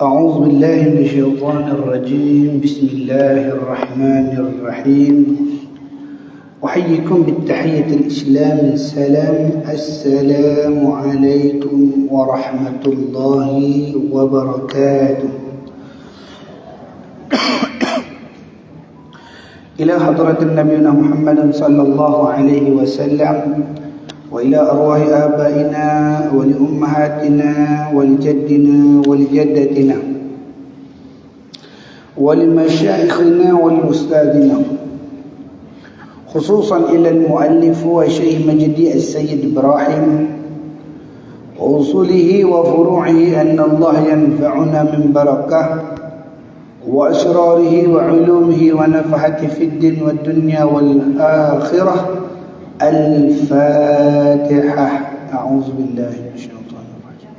أعوذ بالله من الشيطان الرجيم. بسم الله الرحمن الرحيم. أحييكم بالتحية الإسلام السلام عليكم ورحمة الله وبركاته. إلى حضرة نبينا محمد صلى الله عليه وسلم وإلى أرواح آبائنا ولأمهاتنا ولجدنا ولجدتنا ولمشايخنا ولأستاذنا، خصوصا إلى المؤلف وشيخ مجدي السيد إبراهيم وأصوله وفروعه، أن الله ينفعنا من بركة وأسراره وعلومه ونفحته في الدين والدنيا والآخرة. الفاتحة. أعوذ بالله من الشيطان الرجيم.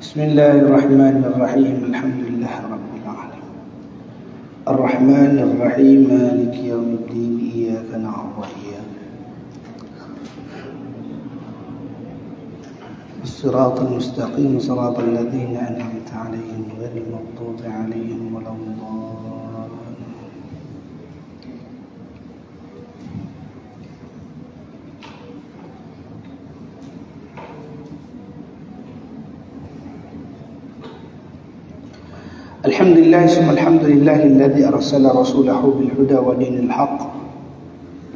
بسم الله الرحمن الرحيم. الحمد لله رب العالمين الرحمن الرحيم مالك يوم الدين. إياك نعبد وإياك الصراط المستقيم صراط الذين أنعمت عليهم غير المغضوب عليهم ولا الضالين. الحمد لله ثم الحمد لله الذي أرسل رسوله بالهدى ودين الحق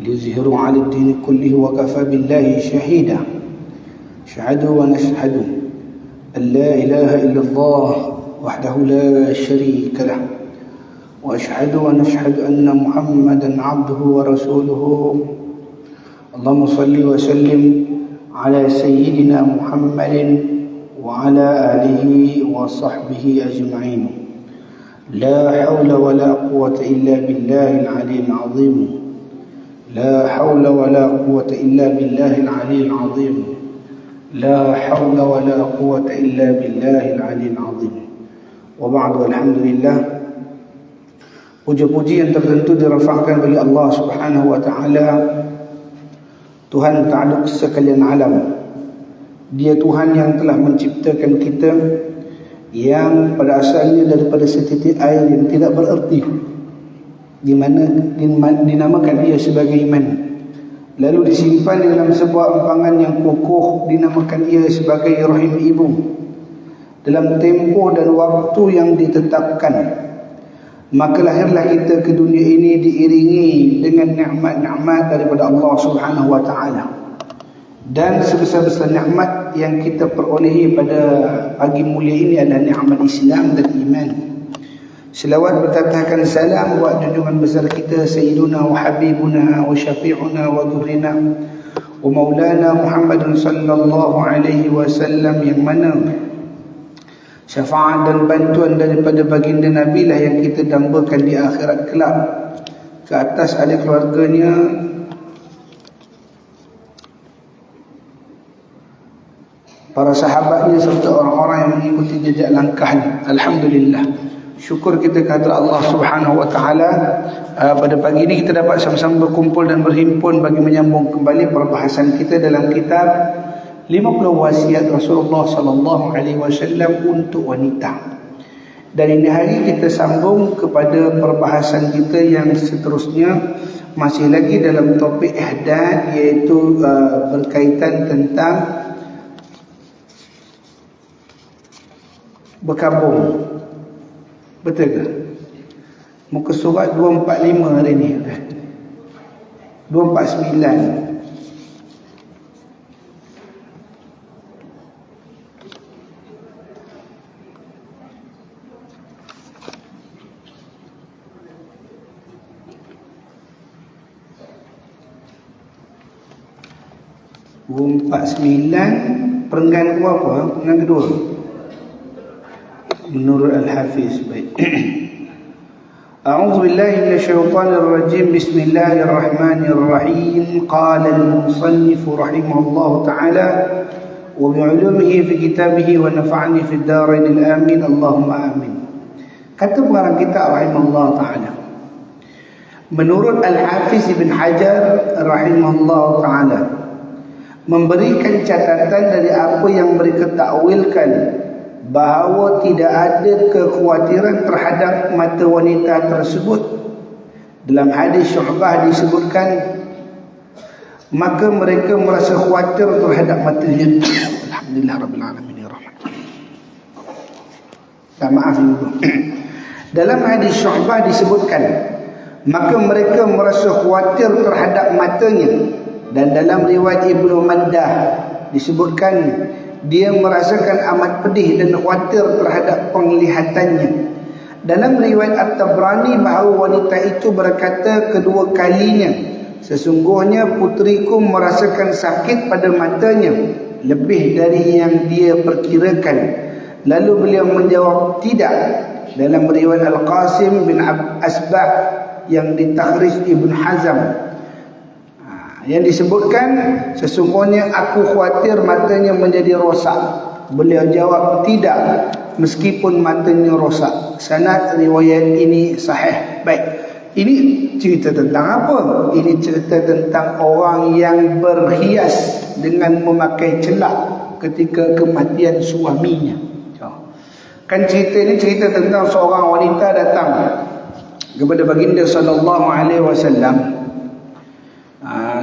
ليظهره على الدين كله وكفى بالله شهيدا. أشهد ونشهد أن لا إله إلا الله وحده لا شريك له، وأشهد ونشهد أن محمدا عبده ورسوله. اللهم صل وسلم على سيدنا محمد وعلى آله وصحبه أجمعين. لا حول ولا قوة إلا بالله العلي العظيم. لا حول ولا قوة إلا بالله العلي العظيم. لا حول ولا قوة إلا بالله العلي العظيم. وبعد، alhamdulillah, puji-puji yang tertentu dirafa'kan bagi Allah Subhanahu wa taala, Tuhan ta'aluk sekalian alam. Dia Tuhan yang telah menciptakan kita, yang pada asalnya daripada setitik air yang tidak bererti, di mana dinamakan dia sebagai iman. Lalu disimpan dalam sebuah empangan yang kokoh, dinamakan ia sebagai rahim ibu. Dalam tempoh dan waktu yang ditetapkan, maka lahirlah kita ke dunia ini diiringi dengan nikmat-nikmat daripada Allah Subhanahu wa taala. Dan sebesar-besar nikmat yang kita perolehi pada pagi mulia ini adalah nikmat Islam dan iman. Selawat bertatahkan salam buat junjungan besar kita Sayyiduna wa Habibuna wa Syafi'una wa Dhurrina wa Maulana Muhammadun sallallahu alaihi wasallam, yang mana syafaat dan bantuan daripada baginda Nabi lah yang kita dambakan di akhirat kelak ke atas ahli keluarganya, para sahabatnya serta orang-orang yang mengikuti jejak langkahnya. Alhamdulillah, syukur kita kepada Allah Subhanahu wa taala. Pada pagi ini kita dapat sama-sama berkumpul dan berhimpun bagi menyambung kembali perbahasan kita dalam kitab 50 wasiat Rasulullah sallallahu alaihi wasallam untuk wanita. Dan ini hari kita sambung kepada perbahasan kita yang seterusnya, masih lagi dalam topik ihdad, iaitu berkaitan tentang berkabung. Betul ke? Muka surat 245 hari ni, 249. Perenggan ke apa? Perenggan kedua menurut Al-Hafiz. Baik. A'udzu billahi minasyaitonir rajim. Bismillahirrahmanirrahim. Qala al-musannif rahimahullahu ta'ala wa bi'ulumihi fi kitabih wa nafa'ani fi ad-darain al-amin. Allahumma amin. Kata pengarang kitab rahimahullahu ta'ala, menurut Al-Hafiz Ibn Hajar rahimahullahu ta'ala, memberikan catatan dari apa yang mereka takwilkan bahawa tidak ada kekhawatiran terhadap mata wanita tersebut. Dalam hadis Syu'bah disebutkan, maka mereka merasa khawatir terhadap matanya. Alhamdulillah Rabbil Alamin ya Rahman. Maaf dulu. Dalam hadis Syu'bah disebutkan, maka mereka merasa khawatir terhadap matanya. Dan dalam riwayat Ibnu Mandah disebutkan, dia merasakan amat pedih dan khawatir terhadap penglihatannya. Dalam riwayat At-Tabrani bahawa wanita itu berkata kedua kalinya, sesungguhnya putriku merasakan sakit pada matanya lebih dari yang dia perkirakan. Lalu beliau menjawab, tidak. Dalam riwayat Al-Qasim bin Asbah yang ditakhrij Ibn Hazm, yang disebutkan, sesungguhnya aku khawatir matanya menjadi rosak. Beliau jawab, tidak, meskipun matanya rosak. Sanad riwayat ini sahih. Baik, ini cerita tentang apa? Ini cerita tentang orang yang berhias dengan memakai celak ketika kematian suaminya. Kan cerita ini cerita tentang seorang wanita datang kepada baginda sallallahu alaihi wasallam.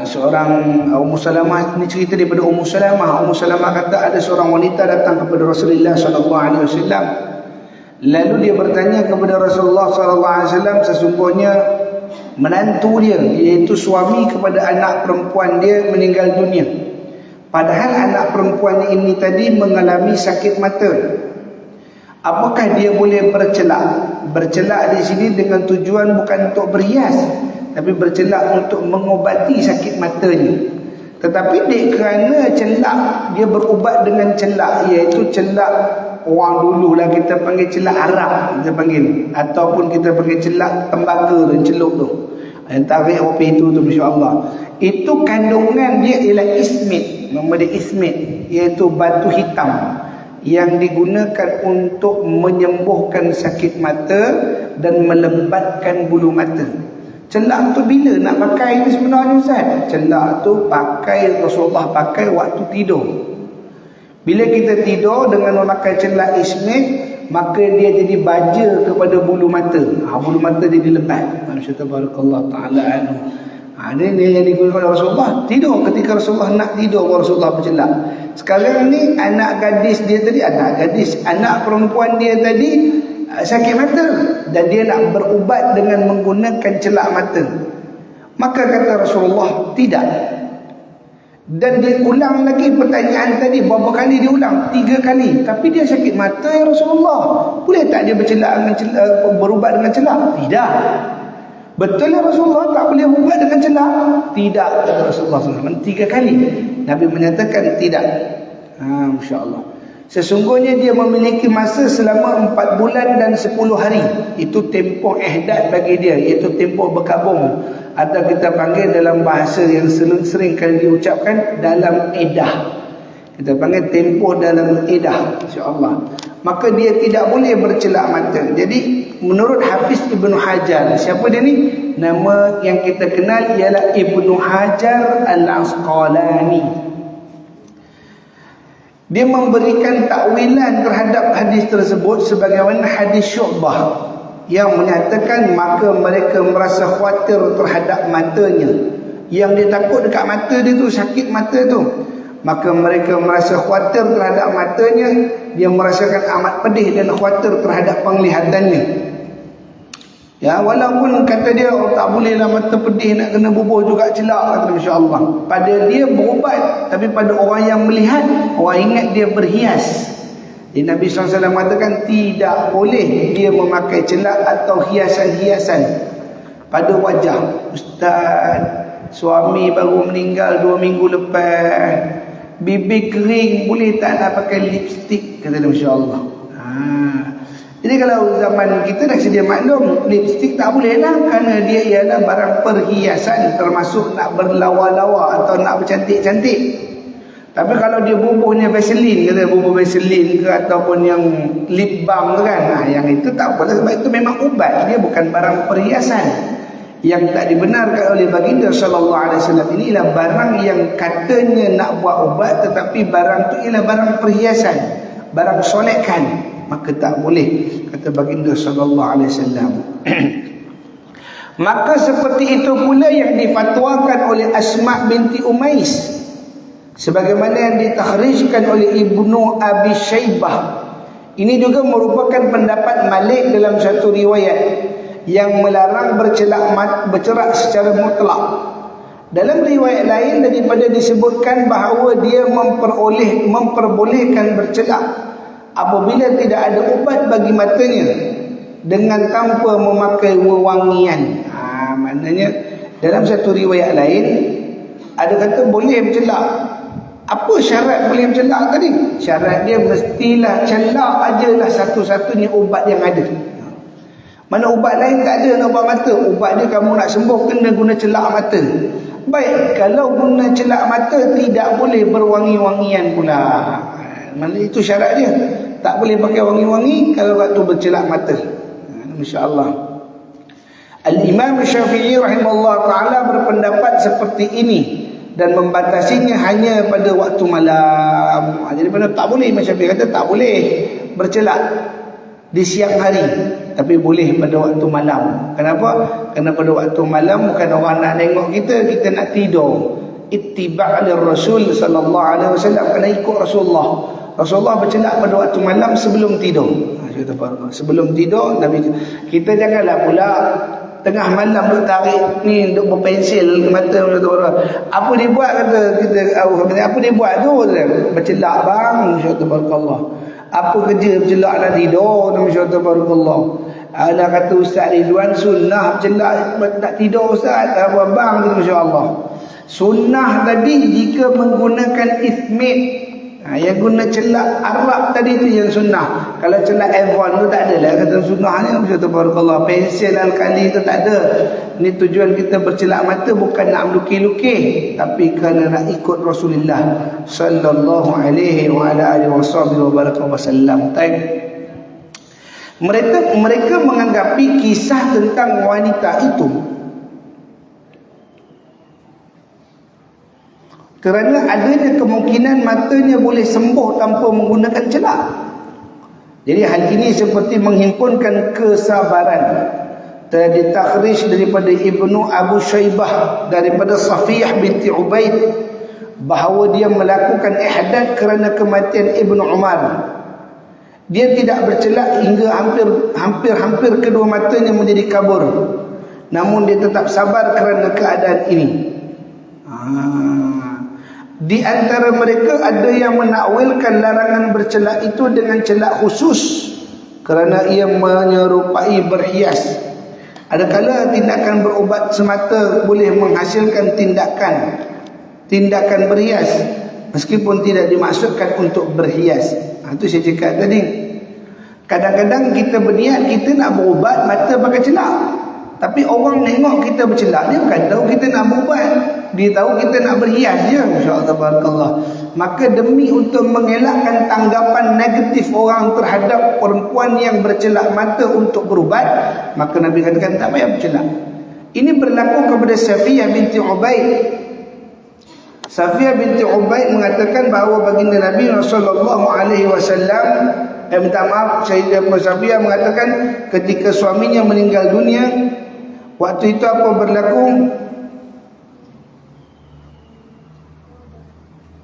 Seorang Ummu Salamah, ini cerita daripada Ummu Salamah. Ummu Salamah kata ada seorang wanita datang kepada Rasulullah sallallahu alaihi wasallam. Lalu dia bertanya kepada Rasulullah sallallahu alaihi wasallam, sesungguhnya menantu dia, iaitu suami kepada anak perempuan dia, meninggal dunia. Padahal anak perempuan ini tadi mengalami sakit mata. Apakah dia boleh bercelak? Bercelak di sini dengan tujuan bukan untuk berhias, tapi bercelak untuk mengobati sakit matanya. Tetapi kerana celak, dia berubat dengan celak, iaitu celak orang dulu lah kita panggil celak Arab, kita panggil, ataupun kita panggil celak tembaga dan celup tu, yang tarik api itu tu, masya-Allah. Itu kandungan dia ialah ismit, nama dia ismit, iaitu batu hitam yang digunakan untuk menyembuhkan sakit mata dan melebatkan bulu mata. Celak tu bila nak pakai ni sebenarnya Ustaz? Celak tu Rasulullah pakai waktu tidur. Bila kita tidur dengan memakai celak ismit, maka dia jadi baja kepada bulu mata. Bulu mata jadi lebat. Masya-Allah tabarakallah taala anhu. Ini yang digunakan oleh Rasulullah. Tidur ketika Rasulullah nak tidur, Rasulullah bercelak. Sekarang ni anak perempuan dia tadi sakit mata dan dia nak berubat dengan menggunakan celak mata. Maka kata Rasulullah, tidak. Dan dia ulang lagi pertanyaan tadi. Berapa kali dia ulang? 3 kali. Tapi dia sakit mata ya Rasulullah, boleh tak dia berubat dengan celak? Tidak. Betul ya Rasulullah, tak boleh ubat dengan celak? Tidak, kata Rasulullah SAW. 3 kali Nabi menyatakan tidak. Masya Allah. Sesungguhnya dia memiliki masa selama 4 bulan dan 10 hari. Itu tempoh ihdad bagi dia, iaitu tempoh berkabung, atau kita panggil dalam bahasa yang sering kali diucapkan, dalam edah. Kita panggil tempoh dalam edah, insya-Allah. Maka dia tidak boleh bercelak mata. Jadi menurut Hafiz Ibnu Hajar, siapa dia ni? Nama yang kita kenal ialah Ibnu Hajar Al-Asqalani. Dia memberikan takwilan terhadap hadis tersebut sebagaimana hadis Syu'bah yang menyatakan maka mereka merasa khawatir terhadap matanya. Yang dia takut dekat mata dia tu, sakit mata tu, maka mereka merasa khawatir terhadap matanya. Dia merasakan amat pedih dan khawatir terhadap penglihatannya. Ya, walaupun kata dia tak bolehlah mata pedih nak kena bubuh juga celak, kata masya-Allah. Pada dia berubat, tapi pada orang yang melihat, orang ingat dia berhias. Jadi Nabi SAW mengatakan tidak boleh dia memakai celak atau hiasan-hiasan pada wajah. Ustaz, suami baru meninggal 2 minggu lepas, bibir kering, boleh tak nak pakai lipstick, kata dia, masya-Allah. Jadi kalau zaman kita dah sedia maklum, lipstick tak boleh lah, kerana dia ialah barang perhiasan, termasuk nak berlawa-lawa atau nak bercantik-cantik. Tapi kalau dia bubuhnya Vaseline, kata bubuh Vaseline ke, ataupun yang lip balm tu kan, yang itu tak boleh, sebab itu memang ubat, dia bukan barang perhiasan. Yang tak dibenarkan oleh baginda sallallahu alaihi wasallam ini ialah barang yang katanya nak buat ubat, tetapi barang tu ialah barang perhiasan. barang solekkan, maka tak boleh, kata baginda sallallahu alaihi wasallam. Maka seperti itu pula yang difatwakan oleh Asma binti Umais, sebagaimana yang ditakhrijkan oleh Ibnu Abi Syaibah. Ini juga merupakan pendapat Malik dalam satu riwayat yang melarang bercerak secara mutlak. Dalam riwayat lain daripada disebutkan bahawa dia memperbolehkan bercelak apabila tidak ada ubat bagi matanya dengan tanpa memakai wewangian. Maknanya dalam satu riwayat lain ada kata boleh bercelak. Apa syarat boleh bercelak tadi? Syarat dia mestilah celak ajalah satu-satunya ubat yang ada. Mana ubat lain tak ada nak ubat mata. Ubat dia kamu nak sembuh kena guna celak mata. Baik, kalau guna celak mata tidak boleh berwangi-wangian pula. Mana itu syarat dia. Tak boleh pakai wangi-wangi kalau waktu bercelak mata. Masya-Allah. Al-Imam Syafi'i rahimahullah ta'ala berpendapat seperti ini dan membatasinya hanya pada waktu malam. Jadi mana tak boleh, Imam Syafi'i kata tak boleh bercelak di siang hari, tapi boleh pada waktu malam. Kenapa? Kerana pada waktu malam bukan orang nak tengok kita nak tidur. Ittiba' Rasul sallallahu alaihi wasallam, kena ikut Rasulullah. Rasulullah bercelak pada waktu malam sebelum tidur. Sebelum tidur Nabi, kita janganlah pula tengah malam duk tarik ni, duk berpensil ke mata. Apa dia buat, kata kita, apa dia buat tu, bercelak bang, masya-Allah. Apa kerja bercelak nak tidur, masya-Allah. Ala kata Ustaz Ridwan, sunnah bercelak nak tidur Ustaz. Apa bang, masya-Allah. Sunnah tadi jika menggunakan ithmit, yang guna celak Arab tadi tu yang sunnah. Kalau celak Avon tu tak ada lah kata sunnahnya. Tabarakallah, pensel Al-Kali tu tak ada. Ni tujuan kita bercelak mata bukan nak melukih-lukih, tapi kerana nak ikut Rasulullah sallallahu alaihi wa ala alihi wasallam. Mereka menganggapi kisah tentang wanita itu kerana adanya kemungkinan matanya boleh sembuh tanpa menggunakan celak. Jadi hal ini seperti menghimpunkan kesabaran. Telah ditakhrij daripada Ibnu Abu Syaibah daripada Safiyah binti Ubaid bahawa dia melakukan ihdad kerana kematian Ibnu Umar. Dia tidak bercelak hingga hampir kedua matanya menjadi kabur. Namun dia tetap sabar kerana keadaan ini. Di antara mereka ada yang menakwilkan larangan bercelak itu dengan celak khusus kerana ia menyerupai berhias. Adakala tindakan berubat semata boleh menghasilkan tindakan berhias meskipun tidak dimaksudkan untuk berhias. Itu saya cakap tadi. Kadang-kadang kita berniat kita nak berubat mata pakai celak, tapi orang tengok kita bercelak, dia bukan tahu kita nak berubat, dia tahu kita nak berhias je. Masya-Allah, barakallah. Maka demi untuk mengelakkan tanggapan negatif orang terhadap perempuan yang bercelak mata untuk berubat, maka Nabi katakan tak payah bercelak. Ini berlaku kepada Safiyah binti Ubaid. Safiyah binti Ubaid mengatakan bahawa baginda Nabi sallallahu alaihi wasallam, minta maaf, Sayyidah Safiyah mengatakan ketika suaminya meninggal dunia, waktu itu apa berlaku?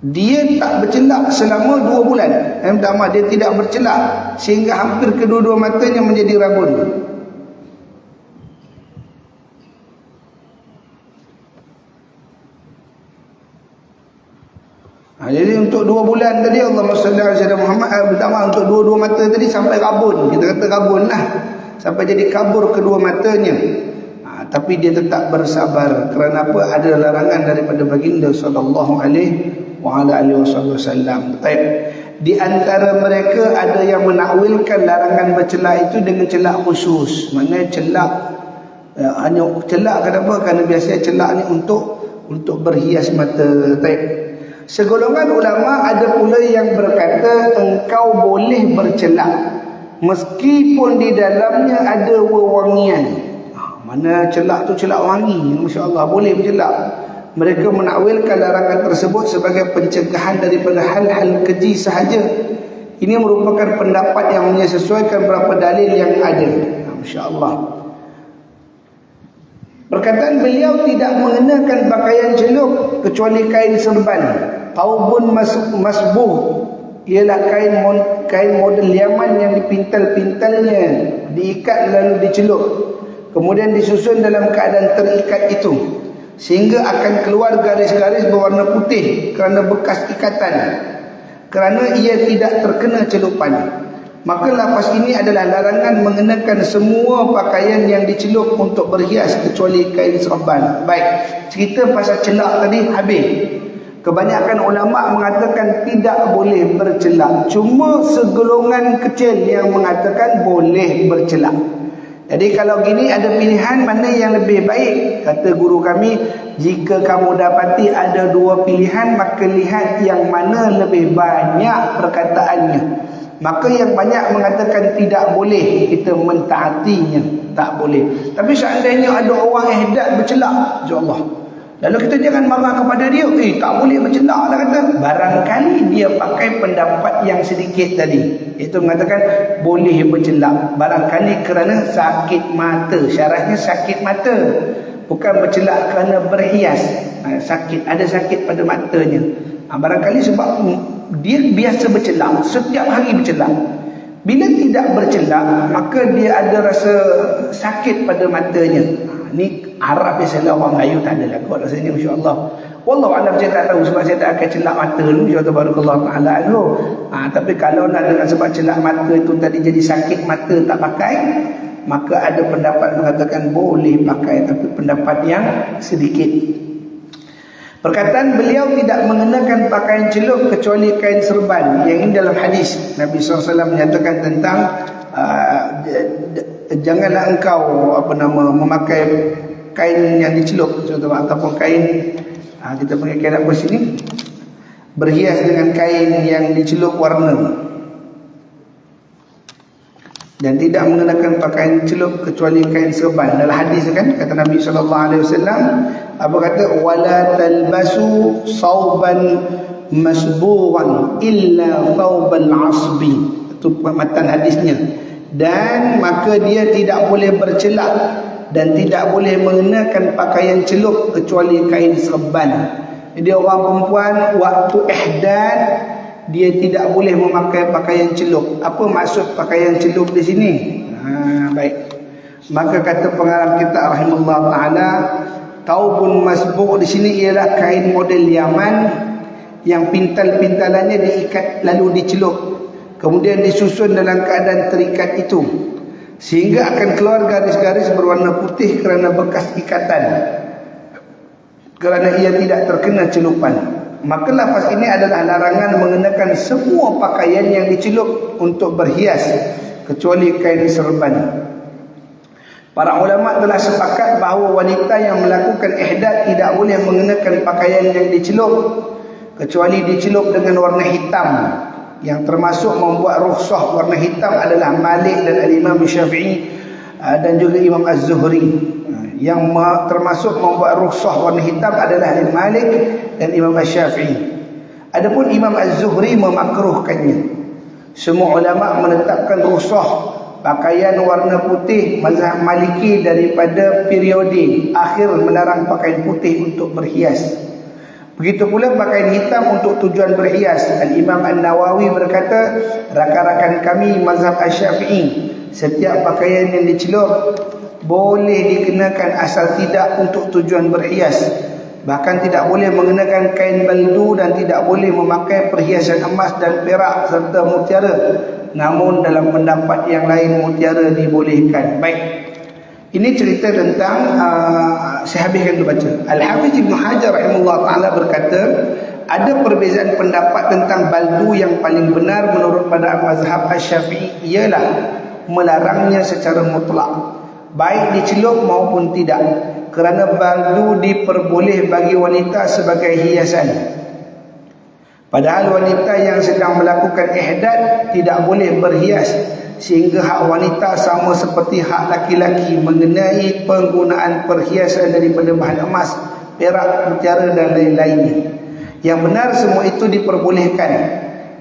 Dia tak bercelak selama 2 bulan. Minta maaf, dia tidak bercelak sehingga hampir kedua-dua matanya menjadi rabun. Jadi untuk 2 bulan tadi Allahumma salli ala sayyidina Muhammad, untuk dua-dua mata tadi sampai rabun. Kita kata rabun lah, sampai jadi kabur kedua matanya. Tapi dia tetap bersabar. Kerana apa? Ada larangan daripada baginda sallallahu alaihi wasallam. Di antara mereka ada yang menakwilkan larangan bercelak itu dengan celak khusus. Maknanya celak hanya celak kenapa? Kerana biasanya celak ni untuk berhias mata. Segolongan ulama ada pula yang berkata engkau boleh bercelak meskipun di dalamnya ada wewangian. Mana celak tu celak wangi, masya-Allah, boleh bercelak. Mereka menakwilkan larangan tersebut sebagai pencegahan daripada hal-hal keji sahaja Ini merupakan pendapat yang menyesuaikan beberapa dalil yang ada. Masya-Allah. Perkataan beliau tidak mengenakan pakaian celup kecuali kain serban. Taubun masbuh ialah kain model Yaman yang dipintal-pintalnya, diikat lalu dicelup, kemudian disusun dalam keadaan terikat itu, sehingga akan keluar garis-garis berwarna putih kerana bekas ikatan, kerana ia tidak terkena celupan. Maka lafaz ini adalah larangan mengenakan semua pakaian yang dicelup untuk berhias kecuali kain serban. Baik, cerita pasal celak tadi habis. Kebanyakan ulama mengatakan tidak boleh bercelak. Cuma segolongan kecil yang mengatakan boleh bercelak. Jadi kalau gini ada pilihan mana yang lebih baik. Kata guru kami, jika kamu dapati ada dua pilihan, maka lihat yang mana lebih banyak perkataannya. Maka yang banyak mengatakan tidak boleh, kita mentaatinya, tak boleh. Tapi seandainya ada orang ihdat bercelak, insya-Allah, lalu kita jangan marah kepada dia, tak boleh bercelak lah kata. Barangkali dia pakai pendapat yang sedikit tadi, iaitu mengatakan boleh bercelak. Barangkali kerana sakit mata, syaratnya sakit mata, bukan bercelak kerana berhias. Sakit, ada sakit pada matanya. Barangkali sebab dia biasa bercelak, setiap hari bercelak. Bila tidak bercelak, maka dia ada rasa sakit pada matanya. Ni Arab biasalah, orang Melayu tak ada lah kot rasanya, masya-Allah. Wallahu a'lam, saya tak tahu sebab saya tak akan celak mata dulu, insya-Allah tabarakallah taala anhu. Tapi kalau nak dengan sebab celak mata itu tadi jadi sakit mata tak pakai, maka ada pendapat mengatakan boleh pakai, tapi pendapat yang sedikit. Perkataan beliau tidak mengenakan pakaian celup kecuali kain serban, yang ini dalam hadis Nabi SAW menyatakan tentang janganlah engkau memakai kain yang dicelup, ataupun kain kita pakai kain apa sini, berhias dengan kain yang dicelup warna, dan tidak mengenakan pakaian celup kecuali kain serban. Dalam hadis kan kata Nabi SAW, apa kata, wala talbasu sauban masburan illa saubal asbi. Itu matan hadisnya. Dan maka dia tidak boleh bercelak dan tidak boleh mengenakan pakaian celup kecuali kain serban. Jadi orang perempuan waktu ihdad dia tidak boleh memakai pakaian celup. Apa maksud pakaian celup di sini? Baik. Maka kata pengarang kita rahimahullah taala, taubun masbuq di sini ialah kain model Yaman yang pintal-pintalannya diikat lalu dicelup, kemudian disusun dalam keadaan terikat itu, sehingga akan keluar garis-garis berwarna putih kerana bekas ikatan, kerana ia tidak terkena celupan. Maka lafaz ini adalah larangan mengenakan semua pakaian yang dicelup untuk berhias kecuali kain serban. Para ulama telah sepakat bahawa wanita yang melakukan ihdad tidak boleh mengenakan pakaian yang dicelup kecuali dicelup dengan warna hitam, yang termasuk membuat rukhsah warna hitam adalah Malik dan Al-Imam Syafi'i dan juga Imam Az-Zuhri. Yang termasuk membuat rukhsah warna hitam adalah Imam Malik dan Imam Syafi'i. Adapun Imam Az-Zuhri memakruhkannya. Semua ulama menetapkan rukhsah pakaian warna putih mazhab Maliki daripada periode akhir melarang pakaian putih untuk berhias. Begitu pula pakaian hitam untuk tujuan berhias. Al-Imam An-Nawawi berkata, rakan-rakan kami mazhab Asy-Syafi'i, setiap pakaian yang dicelup boleh dikenakan asal tidak untuk tujuan berhias. Bahkan tidak boleh mengenakan kain baldu dan tidak boleh memakai perhiasan emas dan perak serta mutiara. Namun dalam pendapat yang lain mutiara dibolehkan. Baik. Ini cerita tentang saya habiskan dulu baca. Al-Hafiz Ibn Hajar rahimahullah ta'ala berkata, ada perbezaan pendapat tentang baldu. Yang paling benar menurut pada mazhab Asy-Syafi'i ialah melarangnya secara mutlak, baik dicelup maupun tidak, kerana baldu diperboleh bagi wanita sebagai hiasan. Padahal wanita yang sedang melakukan ihdad tidak boleh berhias, sehingga hak wanita sama seperti hak laki-laki mengenai penggunaan perhiasan daripada bahan emas, perak, mutiara dan lain-lainnya. Yang benar semua itu diperbolehkan,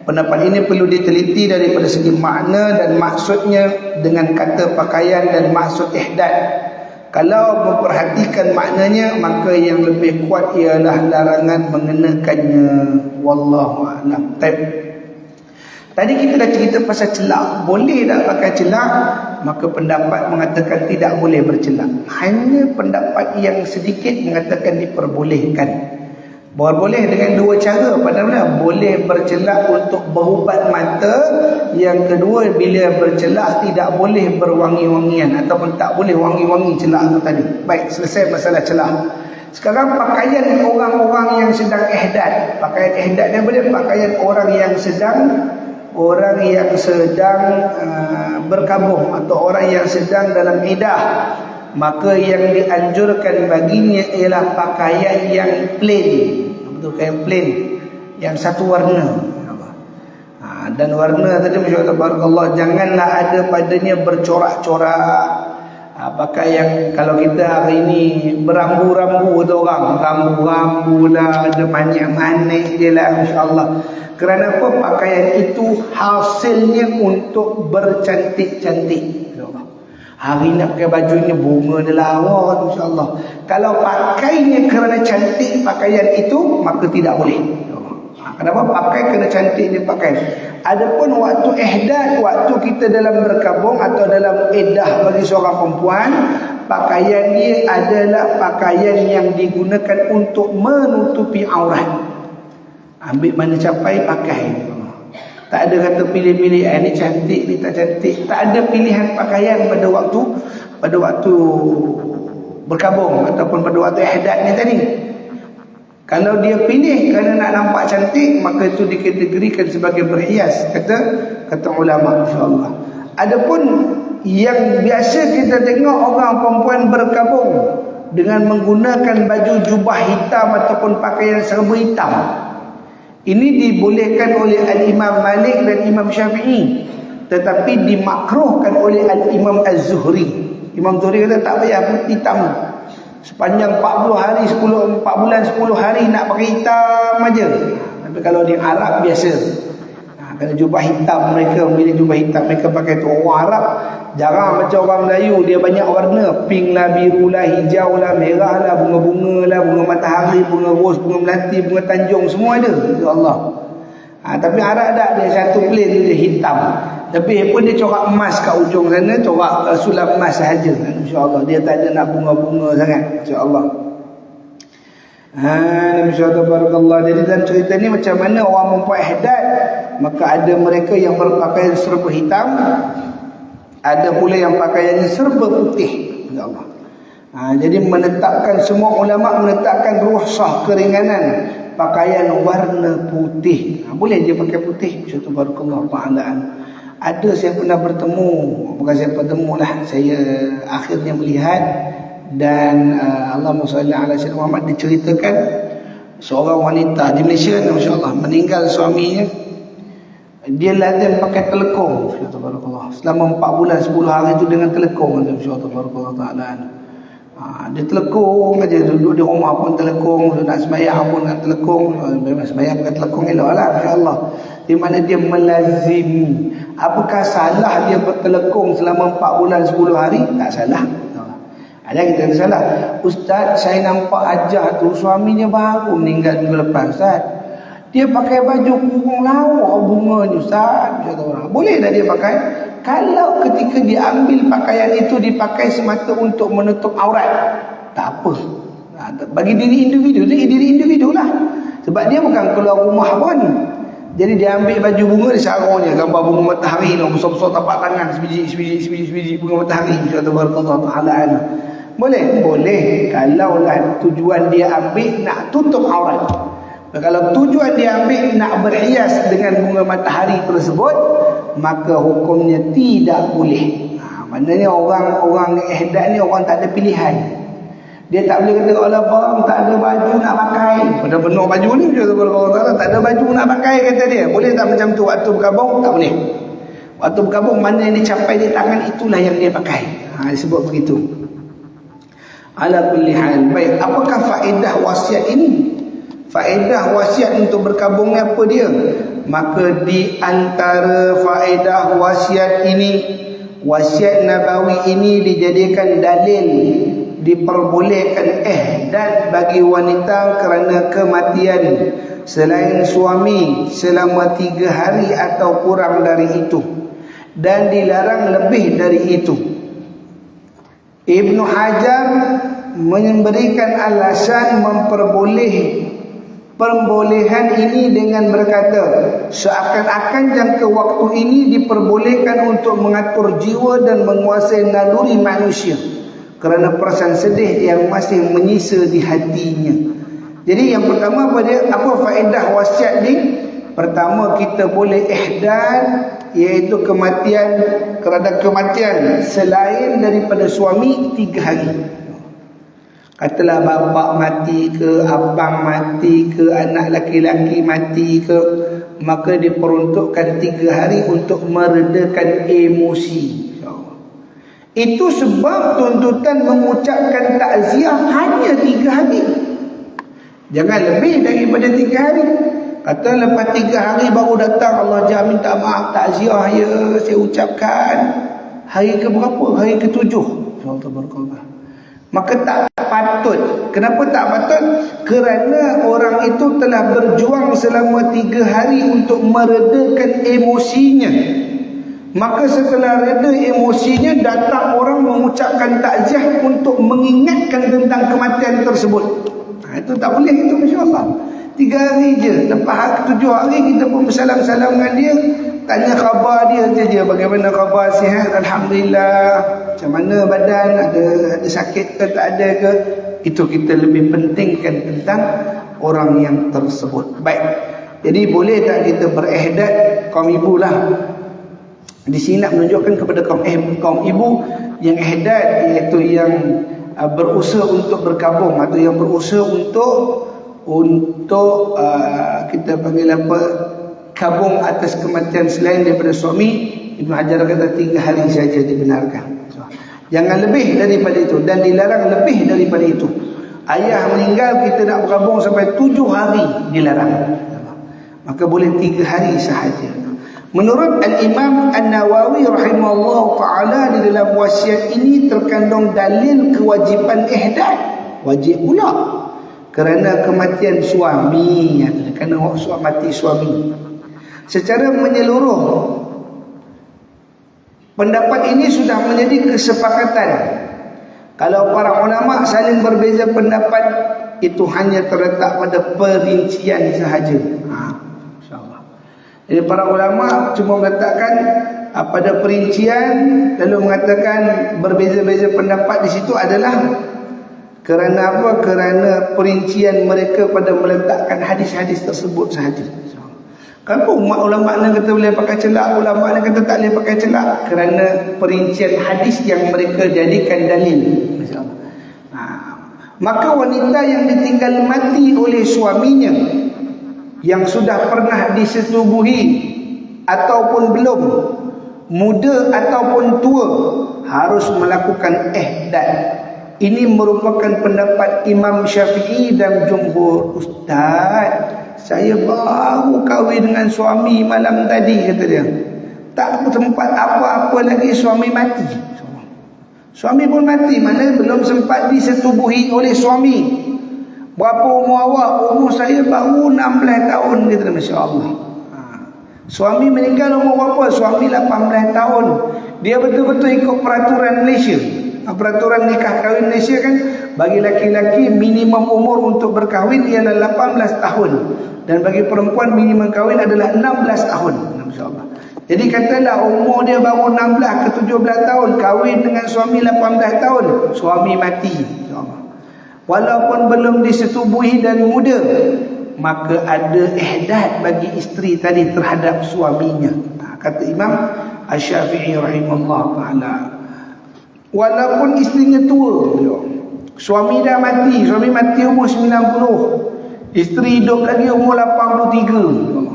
Pendapat ini perlu diteliti daripada segi makna dan maksudnya dengan kata pakaian dan maksud ihdad. Kalau memperhatikan maknanya, maka yang lebih kuat ialah larangan mengenakannya. Wallahu a'lam. Tadi kita dah cerita pasal celak. Boleh tak pakai celak? Maka pendapat mengatakan tidak boleh bercelak. Hanya pendapat yang sedikit mengatakan diperbolehkan. Boleh dengan dua cara. Padahal boleh bercelak untuk berubat mata. Yang kedua, bila bercelak tidak boleh berwangi-wangian ataupun tak boleh wangi-wangi celak itu tadi. Baik, selesai masalah celak. Sekarang pakaian orang-orang yang sedang ihdad. Pakaian ihdad ni boleh pakaian orang yang sedang berkabung atau orang yang sedang dalam iddah. Maka yang dianjurkan baginya ialah pakaian yang plain. Betul, kain plain yang satu warna. Dan warna tadi masya-Allah barakallah, janganlah ada padanya bercorak-corak. Pakai yang kalau kita hari ini berambu-rambu tu orang, rambu-rambu lah, ada manik-manik je lah, masya-Allah. Kerana apa? Pakaian itu hasilnya untuk bercantik-cantik. Hari nak pakai bajunya bunga dia lawa, insya-Allah. Kalau pakainya kerana cantik pakaian itu, maka tidak boleh. Kenapa? Pakai kena cantik dia pakai. Adapun waktu ihdad, waktu kita dalam berkabung atau dalam iddah bagi seorang perempuan, pakaian dia adalah pakaian yang digunakan untuk menutupi aurat. Ambil mana capai pakai. Tak ada kata pilih-pilih ni cantik ni tak cantik. Tak ada pilihan pakaian pada waktu berkabung ataupun pada waktu ihdad ni tadi. Kalau dia pilih kerana nak nampak cantik, maka itu dikategorikan sebagai berhias, kata ulama, insya-Allah. Adapun yang biasa kita tengok orang perempuan berkabung dengan menggunakan baju jubah hitam ataupun pakaian serba hitam, ini dibolehkan oleh Al-Imam Malik dan Imam Syafi'i, tetapi dimakruhkan oleh Al-Imam Az-Zuhri. Imam Zuhri kata tak payah putih hitam. Sepanjang 40 hari, 4 bulan 10 hari nak pakai hitam aja. Tapi kalau di Arab biasa. Kena jubah hitam mereka, bila jubah hitam mereka pakai tu. Orang Arab jarang macam orang Melayu, dia banyak warna, pink lah, biru lah, hijau lah, merah lah, bunga-bunga lah, bunga matahari, bunga ros, bunga melati, bunga tanjung, semua ada, insya-Allah. Tapi Arab tak, dia satu plain dia hitam. Tapi pun dia corak emas kat ujung sana, corak sulap emas sahaja, insya-Allah. Dia tak ada nak bunga-bunga sangat, insya-Allah. Insya-Allah barakallah. Jadi dalam cerita ni macam mana orang membuat ihdad, maka ada mereka yang berpakaian serba hitam, ada pula yang pakaiannya serba putih, insya-Allah. Jadi menetapkan, semua ulama menetapkan rukhsah, keringanan pakaian warna putih. Boleh dia pakai putih, insya-Allah barakallah taala. Ada saya pernah bertemu, bukan saya bertemu lah, saya akhirnya melihat dan Allahumma salli ala sayyidina Muhammad, diceritakan seorang wanita di Malaysia, masya-Allah, meninggal suaminya. Dia lazim pakai telekung, masya-Allah, selama 4 bulan 10 hari itu dengan telekung, masya-Allah taala. Dia telekung aja, duduk di rumah pun telekung, nak sembahyang pun nak telekung. Memang sembahyang pakai telekung eloklah, masya-Allah. Di mana dia melazimi. Apakah salah dia bertelekung selama 4 bulan 10 hari? Tak salah. Ada kita ada salah. Ustaz, saya nampak Ajah tu suaminya baru meninggal minggu lepas, Ustaz. Dia pakai baju kurung lawa bunganya, Ustaz. Boleh tak dia pakai? Kalau ketika dia ambil pakaian itu dipakai semata untuk menutup aurat, tak apa. Bagi diri individu lah. Sebab dia bukan keluar rumah pun. Jadi dia ambil baju bunga, dia sarungnya gambar bunga matahari lah, besar-besar tapak tangan, sebiji bunga matahari, insya-Allah taala. Boleh kalaulah tujuan dia ambil nak tutup aurat. Kalau tujuan dia ambil nak berhias dengan bunga matahari tersebut, maka hukumnya tidak boleh. Maknanya orang ihdad ni orang tak ada pilihan. Dia tak boleh kata, "Allah bang, tak ada baju nak pakai." Pada penuh baju ni, tak ada baju nak pakai, kata dia. Boleh tak macam tu waktu berkabung? Tak boleh. Waktu berkabung, mana yang dicapai di tangan, itulah yang dia pakai. Disebut begitu. Ala kulli hal. Baik, apakah faedah wasiat ini? Faedah wasiat untuk berkabung ni apa dia? Maka di antara faedah wasiat ini, wasiat Nabawi ini dijadikan dalil diperbolehkan ihdath bagi wanita kerana kematian selain suami selama 3 hari atau kurang dari itu, dan dilarang lebih dari itu. Ibnu Hajar memberikan alasan pembolehan ini dengan berkata, seakan-akan jangka waktu ini diperbolehkan untuk mengatur jiwa dan menguasai naluri manusia kerana perasaan sedih yang masih menyisa di hatinya. Jadi yang pertama, apa faedah wasiat ni? Pertama, kita boleh ihdath, iaitu kematian, kerana kematian selain daripada suami 3 hari. Katalah bapa mati ke, abang mati ke, anak laki-laki mati ke, maka diperuntukkan 3 hari untuk meredakan emosi. Itu sebab tuntutan mengucapkan takziah hanya 3 hari. Jangan lebih daripada 3 hari. Kata lepas 3 hari baru datang, Allah jangan minta maaf, takziah ya saya ucapkan. Hari ke berapa? Hari ke-7. Maka tak patut. Kenapa tak patut? Kerana orang itu telah berjuang selama 3 hari untuk meredakan emosinya. Maka setelah reda emosinya, datang orang mengucapkan takziah untuk mengingatkan tentang kematian tersebut. Itu tak boleh, itu insya-Allah. 3 hari je. Lepas 7 hari kita pun bersalam-salam dengan dia, tanya khabar dia saja, bagaimana khabar, sihat, alhamdulillah, macam mana badan, ada sakit ke, tak ada ke. Itu kita lebih pentingkan tentang orang yang tersebut. Baik. Jadi boleh tak kita berihdat? Kaum ibu lah di sini nak menunjukkan kepada kaum ibu yang ihdat, iaitu yang berusaha untuk berkabung atau yang berusaha untuk kita panggil apa, kabung atas kematian selain daripada suami. Ibnu Hajar kata 3 hari saja dibenarkan. Jangan lebih daripada itu, dan dilarang lebih daripada itu. Ayah meninggal, kita nak berkabung sampai 7 hari, dilarang. Maka boleh 3 hari sahaja. Menurut Al-Imam An-Nawawi rahimahullah ta'ala, di dalam wasiat ini terkandung dalil kewajipan ihdath. Wajib pula kerana kematian suami, kerana mati suami. Secara menyeluruh, pendapat ini sudah menjadi kesepakatan. Kalau para ulama saling berbeza pendapat, itu hanya terletak pada perincian sahaja. InsyaAllah. Jadi para ulama cuma mengatakan pada perincian, lalu mengatakan berbeza-beza pendapat di situ adalah kerana apa? Kerana perincian mereka pada meletakkan hadis-hadis tersebut sahaja. Kenapa ulama ni kata boleh pakai celak, ulama ni kata tak boleh pakai celak? Kerana perincian hadis yang mereka jadikan dalil. Maka wanita yang ditinggal mati oleh suaminya, yang sudah pernah disetubuhi ataupun belum, muda ataupun tua, harus melakukan ihdath. Ini merupakan pendapat Imam Syafi'i dan jumhur. Ustaz, saya baru kahwin dengan suami malam tadi, kata dia. Tak sempat apa-apa lagi, suami mati. Suami pun mati, mana belum sempat disetubuhi oleh suami. Berapa umur awak? Umur saya baru 16 tahun, kata dia. Masya Allah. Suami meninggal umur berapa? Suami 18 tahun. Dia betul-betul ikut peraturan Malaysia. Peraturan nikah kahwin Malaysia kan, bagi laki-laki minimum umur untuk berkahwin ialah 18 tahun, dan bagi perempuan minimum kahwin adalah 16 tahun. Masya-Allah. Jadi katalah umur dia baru 16 ke 17 tahun, kahwin dengan suami 18 tahun, suami mati. Masya-Allah. Walaupun belum disetubuhi dan muda, maka ada ihdath bagi isteri tadi terhadap suaminya. Kata Imam Asy-Syafi'i rahimahullah ta'ala, walaupun isterinya tua, suami dah mati, suami mati umur 90, isteri hidup lagi umur 83.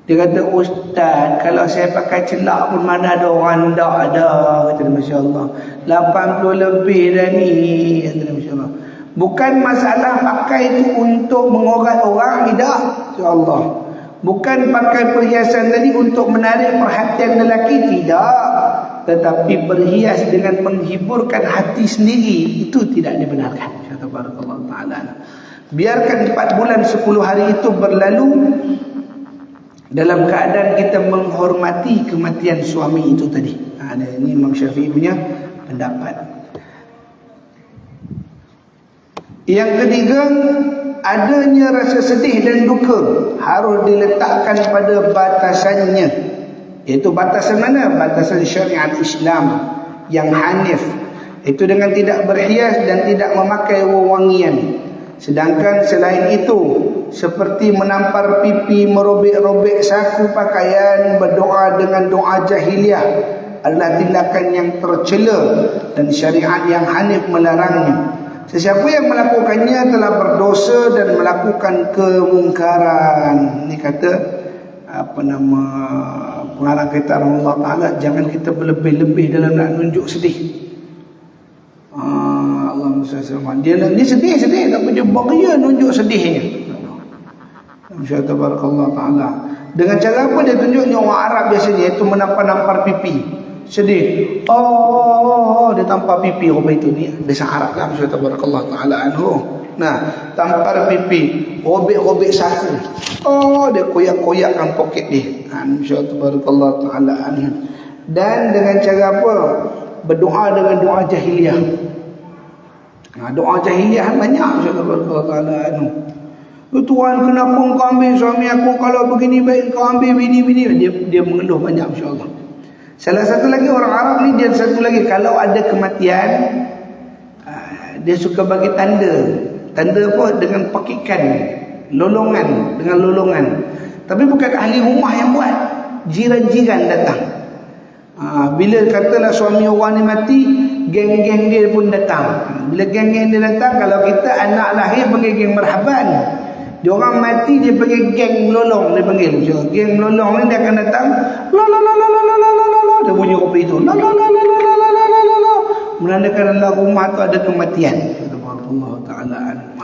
Dia kata, Ustaz, kalau saya pakai celak pun mana ada orang tak ada. Kata dia, Masya Allah, 80 lebih dah ni. Kata dia, Masya Allah. Bukan masalah pakai itu untuk mengorat orang, tidak, insya-Allah. Bukan pakai perhiasan tadi untuk menarik perhatian lelaki, tidak. Tetapi berhias dengan menghiburkan hati sendiri, itu tidak dibenarkan. Subhanallah taala. Biarkan 4 bulan 10 hari itu berlalu dalam keadaan kita menghormati kematian suami itu tadi. Ini Imam Syafi'i punya pendapat. Yang ketiga, adanya rasa sedih dan duka harus diletakkan pada batasannya. Iaitu batasan mana? Batasan syariat Islam yang hanif. Itu dengan tidak berhias dan tidak memakai wewangian. Sedangkan selain itu, seperti menampar pipi, merobek-robek saku pakaian, berdoa dengan doa jahiliah adalah tindakan yang tercela dan syariat yang hanif melarangnya. Sesiapa yang melakukannya telah berdosa dan melakukan kemungkaran. Ini kata pengarang kita Allah Ta'ala, jangan kita berlebih-lebih dalam nak nunjuk sedih. Allah dia sedih tapi dia bagi nunjuk sedihnya. Masyaallah tabarakallah taala. Dengan cara apa dia tunjuknya? Orang Arab biasanya itu menampar-nampar pipi. Sedih. Dia tampar pipi rupa itu ni. Biasa Arab lah. Masyaallah tabarakallah taala anhu. Nah, tampar pipi, robek-robek saku. Dia koyak-koyakkan poket dia. Masyaallah tabarakallah taala anhu. Dan dengan cara apa? Berdoa dengan doa jahiliah. Doa jahiliah banyak. Masyaallah tabarakallah taala anhu. Tuhan, kenapa kau ambil suami aku? Kalau begini baik kau ambil bini-bini. Dia mengeluh banyak, insya-Allah. Salah satu lagi orang Arab ni, dia satu lagi, kalau ada kematian, dia suka bagi tanda. Tanda apa? Dengan pakikan, lolongan, dengan lolongan. Tapi bukan ahli rumah yang buat, jiran-jiran datang. Bila katalah suami orang ni mati, geng-geng dia pun datang. Bila geng-geng dia datang, kalau kita anak lahir panggil geng marhaban. Dia orang mati, dia panggil geng melolong. Dia panggil geng melolong ni, dia akan datang, la la la la la la la la la, dia bunyi kopi itu, la la la la la la la la la la, menandakan dalam rumah tu ada kematian. Allah Ta'ala,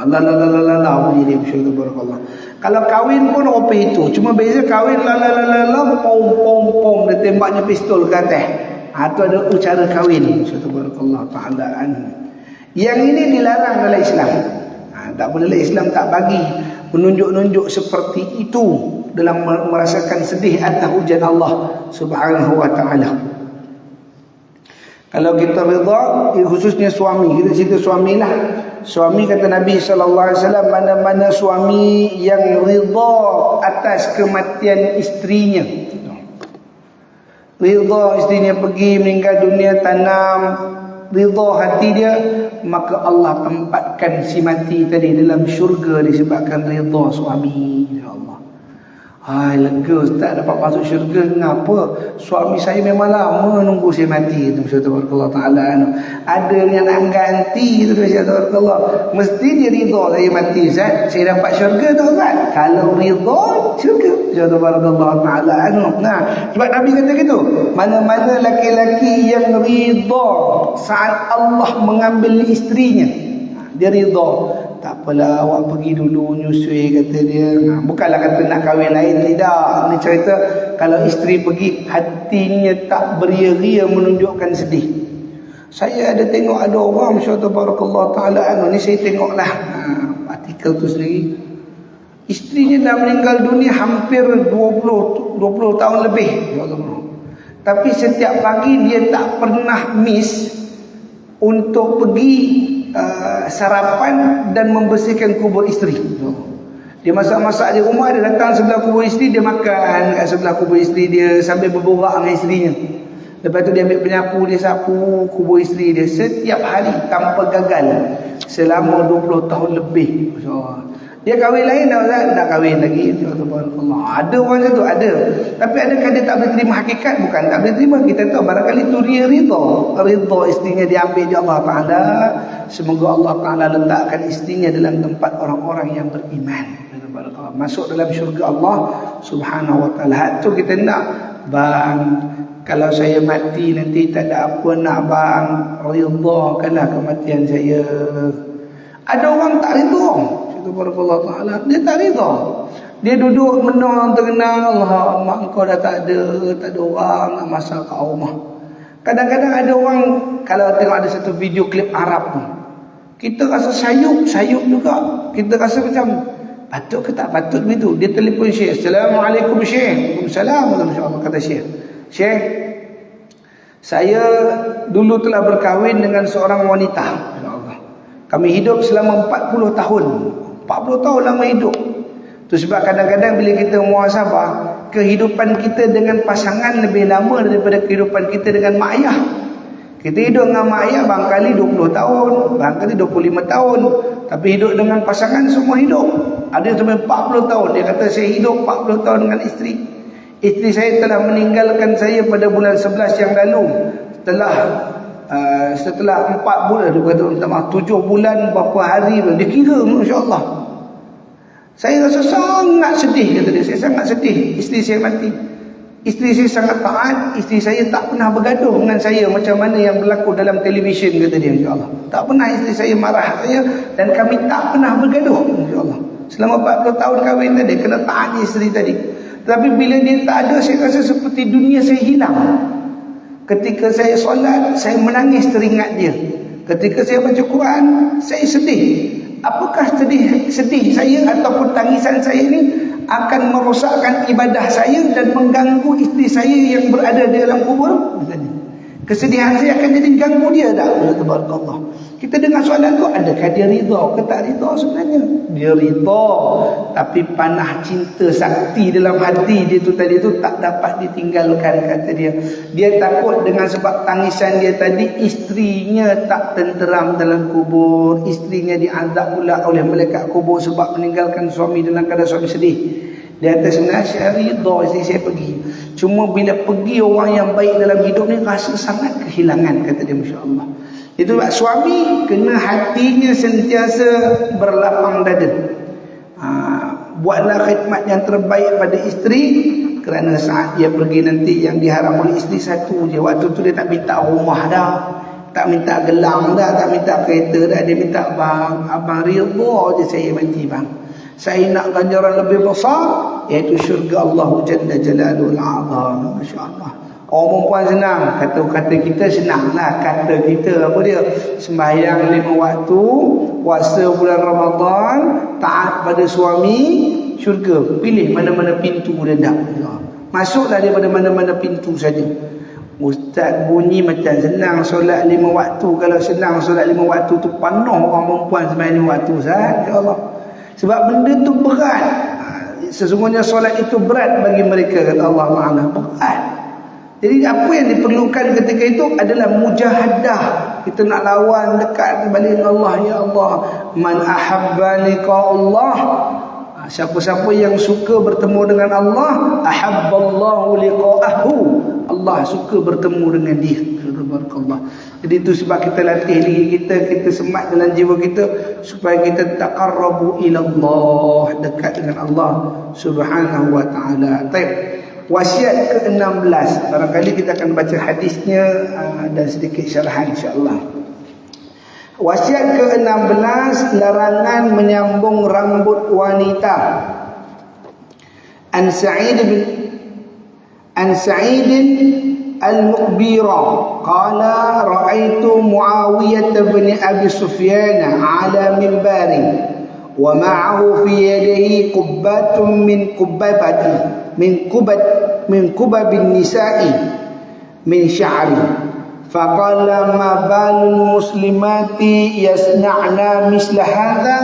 la la la la la la, bunyi dia, masya-Allah. Kalau kahwin pun kopi itu, cuma beza kahwin la la la la la, pom pom pom, dia tembaknya pistol ke atas. Itu ada ucara kahwin. Masya-Allah Ta'ala. Yang ini dilarang dalam Islam. Tak boleh, Islam tak bagi menunjuk-nunjuk seperti itu dalam merasakan sedih atas hujan Allah Subhanahu wa Ta'ala. Kalau kita rida, khususnya suami, kita cerita suami lah. Suami, kata Nabi SAW, mana-mana suami yang rida atas kematian isterinya, rida isterinya pergi meninggal dunia, tanam rida hati dia, maka Allah tempatkan si mati tadi dalam syurga disebabkan rida suami. Ya Allah, lega Ustaz dapat masuk syurga. Kenapa? Suami saya memang lama nunggu saya mati. Masya-Allah Ta'ala. Ada yang nak ganti tu, Masya-Allah. Mesti dia rida saya mati, Ustaz, saya dapat syurga tu, Ustaz. Kalau rida, syurga. Masya-Allah Ta'ala. Nah, sebab Nabi kata gitu, mana-mana laki-laki yang rida saat Allah mengambil isterinya, dia rida, tak apalah awak pergi dulu nyusui, kata dia. Bukanlah kata nak kahwin lain, tidak. Ini cerita kalau isteri pergi, hatinya tak beria-ria menunjukkan sedih. Saya ada tengok ada orang, masya-Allah Ta'ala, ni saya tengoklah artikel tu sendiri. Isterinya dah meninggal dunia hampir 20 tahun lebih. Tapi setiap pagi dia tak pernah miss untuk pergi sarapan dan membersihkan kubur isteri. Dia masak-masak di rumah, dia datang sebelah kubur isteri, dia makan kat sebelah kubur isteri dia sambil berborak dengan isterinya. Lepas tu dia ambil penyapu, dia sapu kubur isteri dia setiap hari tanpa gagal selama 20 tahun lebih. Masya-Allah. Dia kahwin lain tak kahwin lagi. Allah. Ada orang macam tu, ada. Tapi adakah dia tak boleh terima hakikat? Bukan tak boleh terima. Kita tahu barangkali itu dia rida isterinya diambil oleh Allah Ta'ala. Semoga Allah Ta'ala letakkan isterinya dalam tempat orang-orang yang beriman, masuk dalam syurga Allah Subhanahu wa Ta'ala. Itu kita nak, bang, kalau saya mati nanti tak ada apa nak, bang, ridakanlah kematian saya. Ada orang tak ridha. Subhanallah taala, dia tak ridha. Dia duduk menang terkenal, Allah, mak kau dah tak ada orang nak masak kat rumah. Kadang-kadang ada orang, kalau tengok ada satu video klip Arab tu, kita rasa sayup juga. Kita rasa macam patut ke tak patut begitu. Dia telefon Syekh, Assalamualaikum Syekh. Waalaikumsalam, kata Syekh. Syekh, saya dulu telah berkahwin dengan seorang wanita. Kami hidup selama 40 tahun. 40 tahun lama hidup. Itu sebab kadang-kadang bila kita muhasabah, kehidupan kita dengan pasangan lebih lama daripada kehidupan kita dengan mak ayah. Kita hidup dengan mak ayah barangkali 20 tahun, barangkali 25 tahun. Tapi hidup dengan pasangan semua hidup. Ada yang sampai 40 tahun. Dia kata saya hidup 40 tahun dengan isteri. Isteri saya telah meninggalkan saya pada bulan 11 yang lalu. Setelah 4 bulan, dia kata 7 bulan berapa hari, dia kira, masya-Allah. Saya rasa sangat sedih, kata dia. Saya sangat sedih isteri saya mati. Isteri saya sangat taat. Isteri saya tak pernah bergaduh dengan saya macam mana yang berlaku dalam televisyen, kata dia, insya-Allah. Tak pernah isteri saya marah saya dan kami tak pernah bergaduh, insya-Allah. Selama 40 tahun kahwin tadi, kena taat isteri tadi. Tapi bila dia tak ada, saya rasa seperti dunia saya hilang. Ketika saya solat, saya menangis teringat dia. Ketika saya baca Quran, saya sedih. Apakah sedih saya ataupun tangisan saya ini akan merosakkan ibadah saya dan mengganggu isteri saya yang berada di dalam kubur? Kesedihan saya akan jadi ganggu dia tak? Tabarakallah. Kita dengar soalan tu, adakah dia ridha ke tak ridha sebenarnya? Dia ridha, tapi panah cinta sakti dalam hati dia tu tadi tu tak dapat ditinggalkan, kata dia. Dia takut dengan sebab tangisan dia tadi, isterinya tak tenteram dalam kubur, isterinya diazab pula oleh malaikat kubur sebab meninggalkan suami dalam keadaan suami sedih. Dia kata sebenarnya saya ridha isteri saya pergi. Cuma bila pergi orang yang baik dalam hidup ni, rasa sangat kehilangan, kata dia, masya-Allah. Itu sebab suami kena hatinya sentiasa berlapang dada. Buatlah khidmat yang terbaik pada isteri, kerana saat dia pergi nanti yang diharap oleh isteri satu je. Waktu tu dia tak minta rumah dah, tak minta gelang dah, tak minta kereta dah. Dia minta, bang, abang ridha je saya mati bang. Saya nak ganjaran lebih besar, iaitu syurga Allah Jalla Jalalul Azam. Masya-Allah. Orang perempuan senang, kata kita senanglah. Kata kita apa dia? Sembahyang 5 waktu, puasa bulan Ramadan, taat pada suami, syurga. Pilih mana-mana pintu dia nak. Masuklah dia pada mana-mana pintu saja. Ustaz bunyi macam senang solat 5 waktu. Kalau senang solat 5 waktu tu, penuh orang perempuan sembahyang 5 waktu, Ustaz. Ya Allah. Sebab benda tu berat. Sesungguhnya solat itu berat bagi mereka, kata Allah Ta'ala. Berat. Jadi apa yang diperlukan ketika itu adalah mujahadah. Kita nak lawan dekat balik Allah. Ya Allah, man ahabba liqa'allah, siapa-siapa yang suka bertemu dengan Allah, ahabballahu liqa'ahu, Allah suka bertemu dengan dia. Tabarakallah. Jadi itu sebab kita latih diri kita semat dalam jiwa kita supaya kita taqarrabu ila Allah, dekat dengan Allah Subhanahu wa taala. Baik. Wasiat ke-16, barangkali kita akan baca hadisnya dan sedikit syarahan insya-Allah. Wasiat ke-16, larangan menyambung rambut wanita. An Sa'id al-Muqbira qala ra'aitu Muawiyah bin Abi Sufyan 'ala minbari wa ma'ahu fi yadihi qubbatun min kubabin nisa'i min sya'ri faqala ma balul muslimati yasna'na misla hadha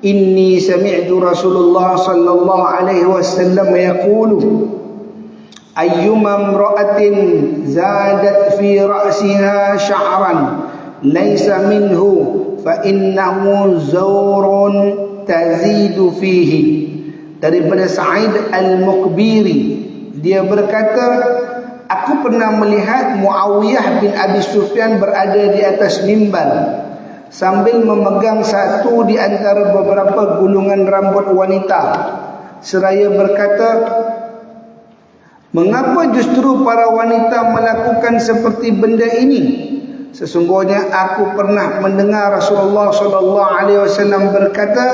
inni sami'tu Rasulullah sallallahu alaihi wasallam yaqulu ayyuma imra'atin zadat fi ra'siha sya'ran laysa minhu fa innahu zawrun tazidu fihi. Daripada Sa'id al-Muqbiri, dia berkata, aku pernah melihat Muawiyah bin Abi Sufyan berada di atas mimbar sambil memegang satu di antara beberapa gulungan rambut wanita seraya berkata, mengapa justru para wanita melakukan seperti benda ini? Sesungguhnya aku pernah mendengar Rasulullah SAW berkata,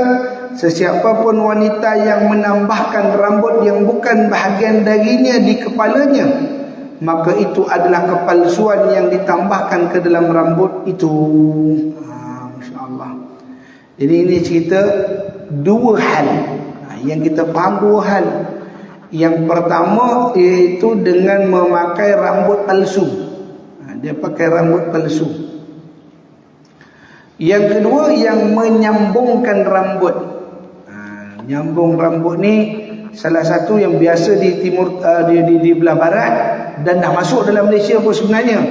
sesiapa pun wanita yang menambahkan rambut yang bukan bahagian darinya di kepalanya, maka itu adalah kepalsuan yang ditambahkan ke dalam rambut itu. Masya Allah. Jadi ini cerita dua hal. Yang kita faham dua hal. Yang pertama iaitu dengan memakai rambut palsu. Dia pakai rambut palsu. Yang kedua yang menyambungkan rambut. Nyambung rambut ni salah satu yang biasa di timur di belah barat dan dah masuk dalam Malaysia pun sebenarnya,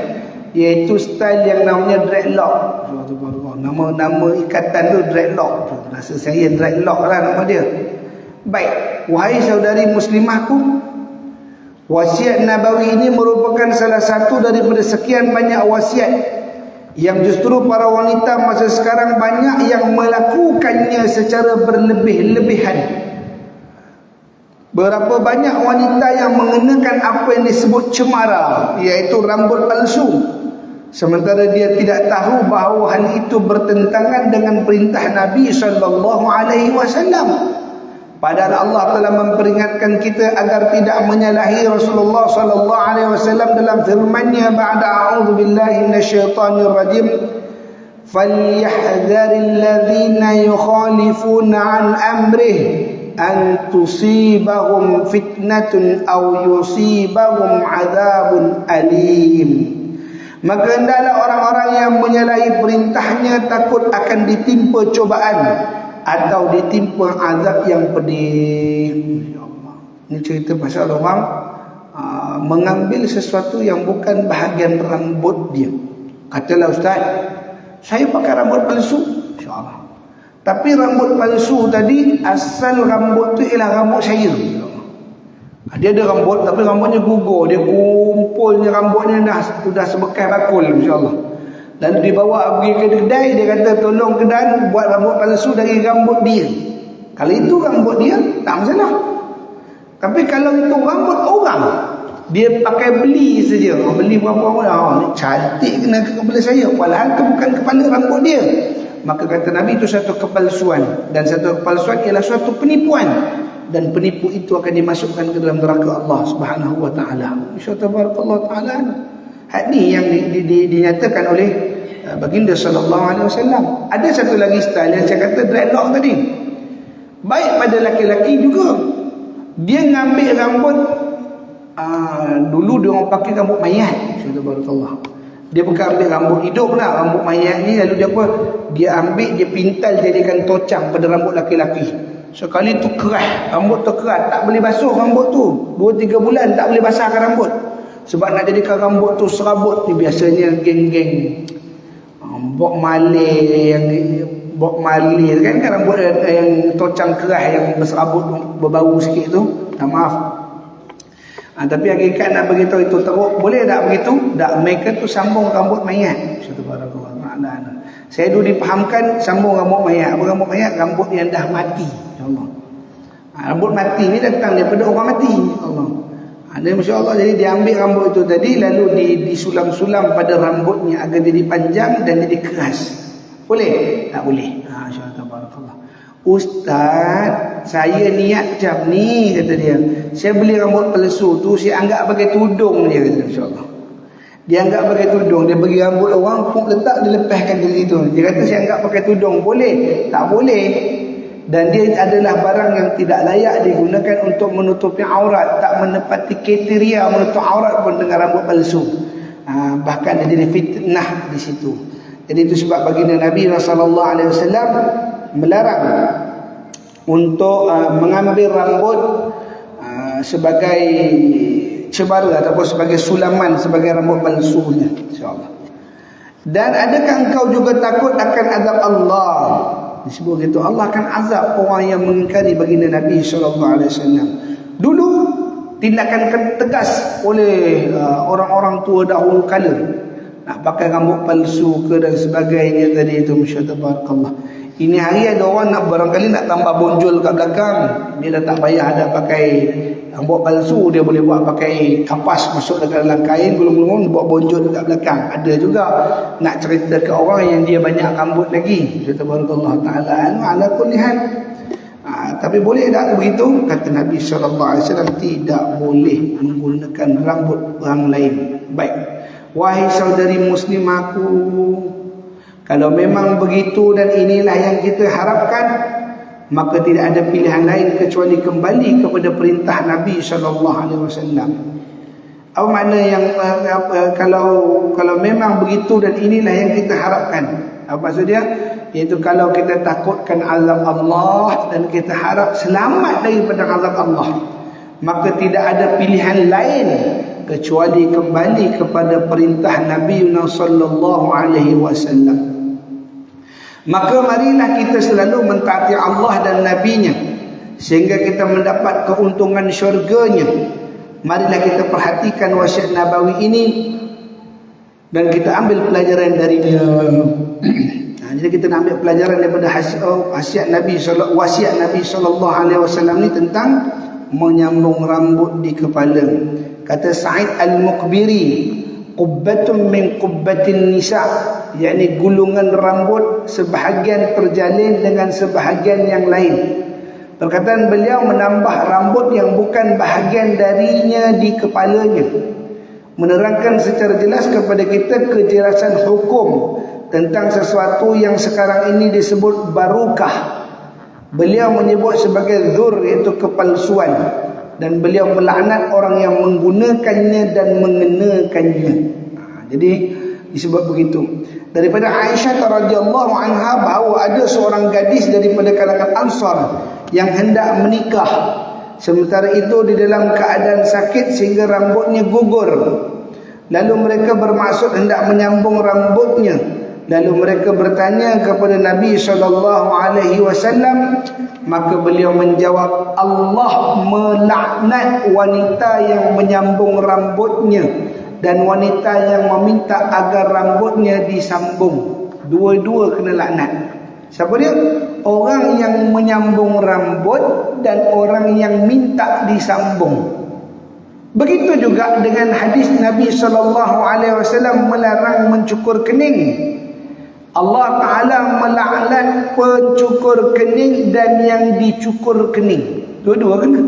iaitu style yang namanya dreadlock. Nama ikatan tu dreadlock. Rasa saya dreadlock lah nama dia. Baik, wahai saudari muslimahku, wasiat Nabawi ini merupakan salah satu daripada sekian banyak wasiat yang justru para wanita masa sekarang banyak yang melakukannya secara berlebih-lebihan. Berapa banyak wanita yang mengenakan apa yang disebut cemara, iaitu rambut palsu, sementara dia tidak tahu bahawa hal itu bertentangan dengan perintah Nabi SAW. Padahal Allah telah memperingatkan kita agar tidak menyalahi Rasulullah SAW dalam firman-Nya, ba'da a'udzu billahi minasyaitonir rajim, falyahdharil ladzina yukhalifuna an amrihi an tusibahum fitnatun aw yusibahum adzabun alim. Maka hendaklah orang-orang yang menyalahi perintahnya takut akan ditimpa cobaan atau ditimpa azab yang pedih. Ya Allah. Ini cerita pasal orang mengambil sesuatu yang bukan bahagian rambut dia. Katalah ustaz, saya pakai rambut palsu, insya-Allah. Tapi rambut palsu tadi, asal rambut tu ialah rambut saya. Dia ada rambut tapi rambutnya gugur, dia kumpulnya rambutnya dah sebekas bakul, insya-Allah. Lalu dibawa pergi ke kedai, dia kata tolong kedai buat rambut palsu dari rambut dia. Kalau itu rambut dia, tak masalah. Tapi kalau itu rambut orang, dia pakai beli saja. Beli berapa orang, ni cantik kena ke kepala saya, padahal itu bukan kepala rambut dia. Maka kata Nabi, itu satu kepalsuan. Dan satu kepalsuan ialah suatu penipuan. Dan penipu itu akan dimasukkan ke dalam neraka Allah Subhanahu wa taala. Insyaallah Allah taala. Hal ni yang dinyatakan oleh baginda sallallahu alaihi wasallam. Ada satu lagi style yang saya kata dreadlock tadi. Baik pada laki-laki juga. Dia ngambil rambut dulu dia orang pakai rambut mayat. Subhanallah. Dia bukan ambil rambut hidup lah, rambut mayat ni, lalu dia apa? Dia ambil, dia pintal jadikan tocang pada rambut laki-laki. Sekali tu keras, rambut tu keras, tak boleh basuh rambut tu. 2-3 bulan tak boleh basahkan rambut. Sebab nak jadikan rambut tu serabut ni biasanya geng-geng Bob Marley kan rambut yang tocang keras yang berserabut berbau sikit tu. Maaf. Tapi hakikat nak beritahu itu teruk, boleh tak begitu? Tak, mereka tu sambung rambut mayat. Saya dulu dipahamkan sambung rambut mayat. Apa rambut mayat? Rambut yang dah mati. Allah. Rambut mati ni datang daripada orang mati. Allah. Dan Masya Allah, jadi dia ambil rambut itu tadi, lalu disulam-sulam pada rambutnya agar jadi panjang dan jadi keras. Boleh? Tak boleh. Insya-Allah. Ustaz, saya niat macam ni, kata dia. Saya beli rambut palsu tu, saya anggap pakai tudung dia, kata insya-Allah. Dia anggap pakai tudung, dia bagi rambut orang pun letak, dia lepaskan dari situ. Dia kata saya anggap pakai tudung. Boleh? Tak boleh. Dan dia adalah barang yang tidak layak digunakan untuk menutupi aurat, tak menepati kriteria menutup aurat pun dengan rambut palsu. Bahkan dia jadi fitnah di situ. Jadi itu sebab baginda Nabi SAW melarang untuk mengambil rambut sebagai cemara ataupun sebagai sulaman, sebagai rambut palsunya, insya-Allah. Dan adakah engkau juga takut akan azab Allah? Disebut gitu, Allah akan azab orang yang mengingkari baginda Nabi SAW. Dulu tindakan tegas oleh orang-orang tua dahulu kala, nak pakai rambut palsu ke dan sebagainya tadi itu, masyaallah. Ini hari ada orang nak barangkali nak tambah bonjol kat belakang, dia dah tak payah ada pakai rambut palsu, dia boleh buat pakai kapas masuk dekat dalam kain, gulung-gulung buat bonjol dekat belakang. Ada juga nak cerita ke orang yang dia banyak rambut lagi. Tabarakallah taala ala kulli hal. Tapi boleh tak begitu? Kata Nabi SAW, tidak boleh menggunakan rambut orang lain. Baik, wahai saudari muslimaku, kalau memang begitu dan inilah yang kita harapkan, maka tidak ada pilihan lain kecuali kembali kepada perintah Nabi SAW. Apa makna yang kalau memang begitu dan inilah yang kita harapkan? Apa maksud dia? Iaitu kalau kita takutkan azab Allah dan kita harap selamat daripada azab Allah, maka tidak ada pilihan lain kecuali kembali kepada perintah Nabi SAW. Maka marilah kita selalu mentaati Allah dan Nabi-Nya sehingga kita mendapat keuntungan syurganya. Marilah kita perhatikan wasiat Nabawi ini dan kita ambil pelajaran darinya. Jadi kita nak ambil pelajaran daripada wasiat Nabi SAW ni tentang menyambung rambut di kepala. Kata Sa'id Al-Muqbiri, qubbatun min qubbatin nisa', yakni gulungan rambut sebahagian terjalin dengan sebahagian yang lain. Perkataan beliau menambah rambut yang bukan bahagian darinya di kepalanya, menerangkan secara jelas kepada kita kejelasan hukum tentang sesuatu yang sekarang ini disebut barukah. Beliau menyebut sebagai zur, iaitu kepalsuan, dan beliau melaknat orang yang menggunakannya dan mengenakannya. Jadi disebut begitu. Daripada Aisyah radhiyallahu anha bahawa ada seorang gadis daripada kalangan Ansar yang hendak menikah, sementara itu di dalam keadaan sakit sehingga rambutnya gugur. Lalu mereka bermaksud hendak menyambung rambutnya. Lalu mereka bertanya kepada Nabi SAW, maka beliau menjawab, Allah melaknat wanita yang menyambung rambutnya dan wanita yang meminta agar rambutnya disambung. Dua-dua kena laknat. Siapa dia? Orang yang menyambung rambut dan orang yang minta disambung. Begitu juga dengan hadis Nabi SAW melarang mencukur kening. Allah Ta'ala melaknat pencukur kening dan yang dicukur kening. Dua-dua kena.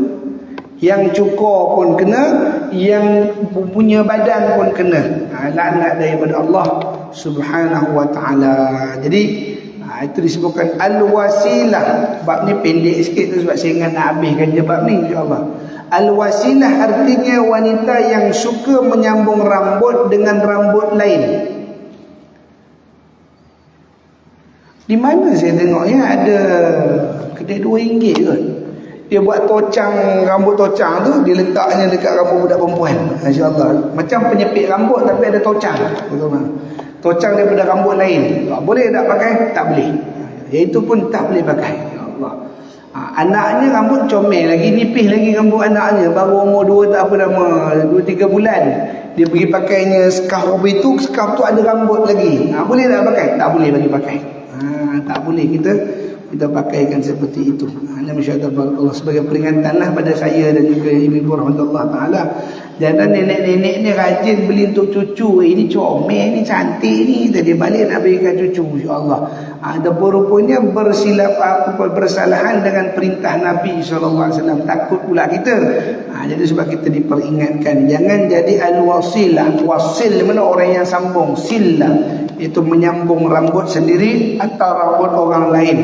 Yang cukur pun kena, yang punya badan pun kena. Laknat daripada Allah Subhanahu wa Ta'ala. Jadi itu disebutkan al-wasilah. Bab ni pendek sikit tu sebab saya ingat nak habiskan je bab ni, insya-Allah. Al-wasilah artinya wanita yang suka menyambung rambut dengan rambut lain. Di mana saya tengok ya ada kedai RM2 kot. Dia buat tocang, rambut tocang tu dia letaknya dekat rambut budak perempuan. Masya-Allah. Macam penyepit rambut tapi ada tocang. Tocang daripada rambut lain. Boleh tak pakai? Tak boleh. Itu pun tak boleh pakai. Ya Allah. Anaknya rambut comel lagi, nipis lagi rambut anaknya, baru umur 2-3 bulan. Dia pergi pakainya scarf itu, scarf tu ada rambut lagi. Boleh tak pakai? Tak boleh bagi pakai. Tak boleh kita pakaikan seperti itu. Alhamdulillah, sebagai peringatanlah pada saya dan juga ibu-ibu rahmatullah taala. Jangan nenek-nenek ni rajin beli untuk cucu. Ini comel, ni cantik ni, tadi balik nak berikan cucu, insya-Allah. Ada rupanya bersalahan dengan perintah Nabi SAW. Takut pula kita. Jadi sebab kita diperingatkan jangan jadi al-wasilah. Wasil mana orang yang sambung, sila itu menyambung rambut sendiri atau rambut orang lain.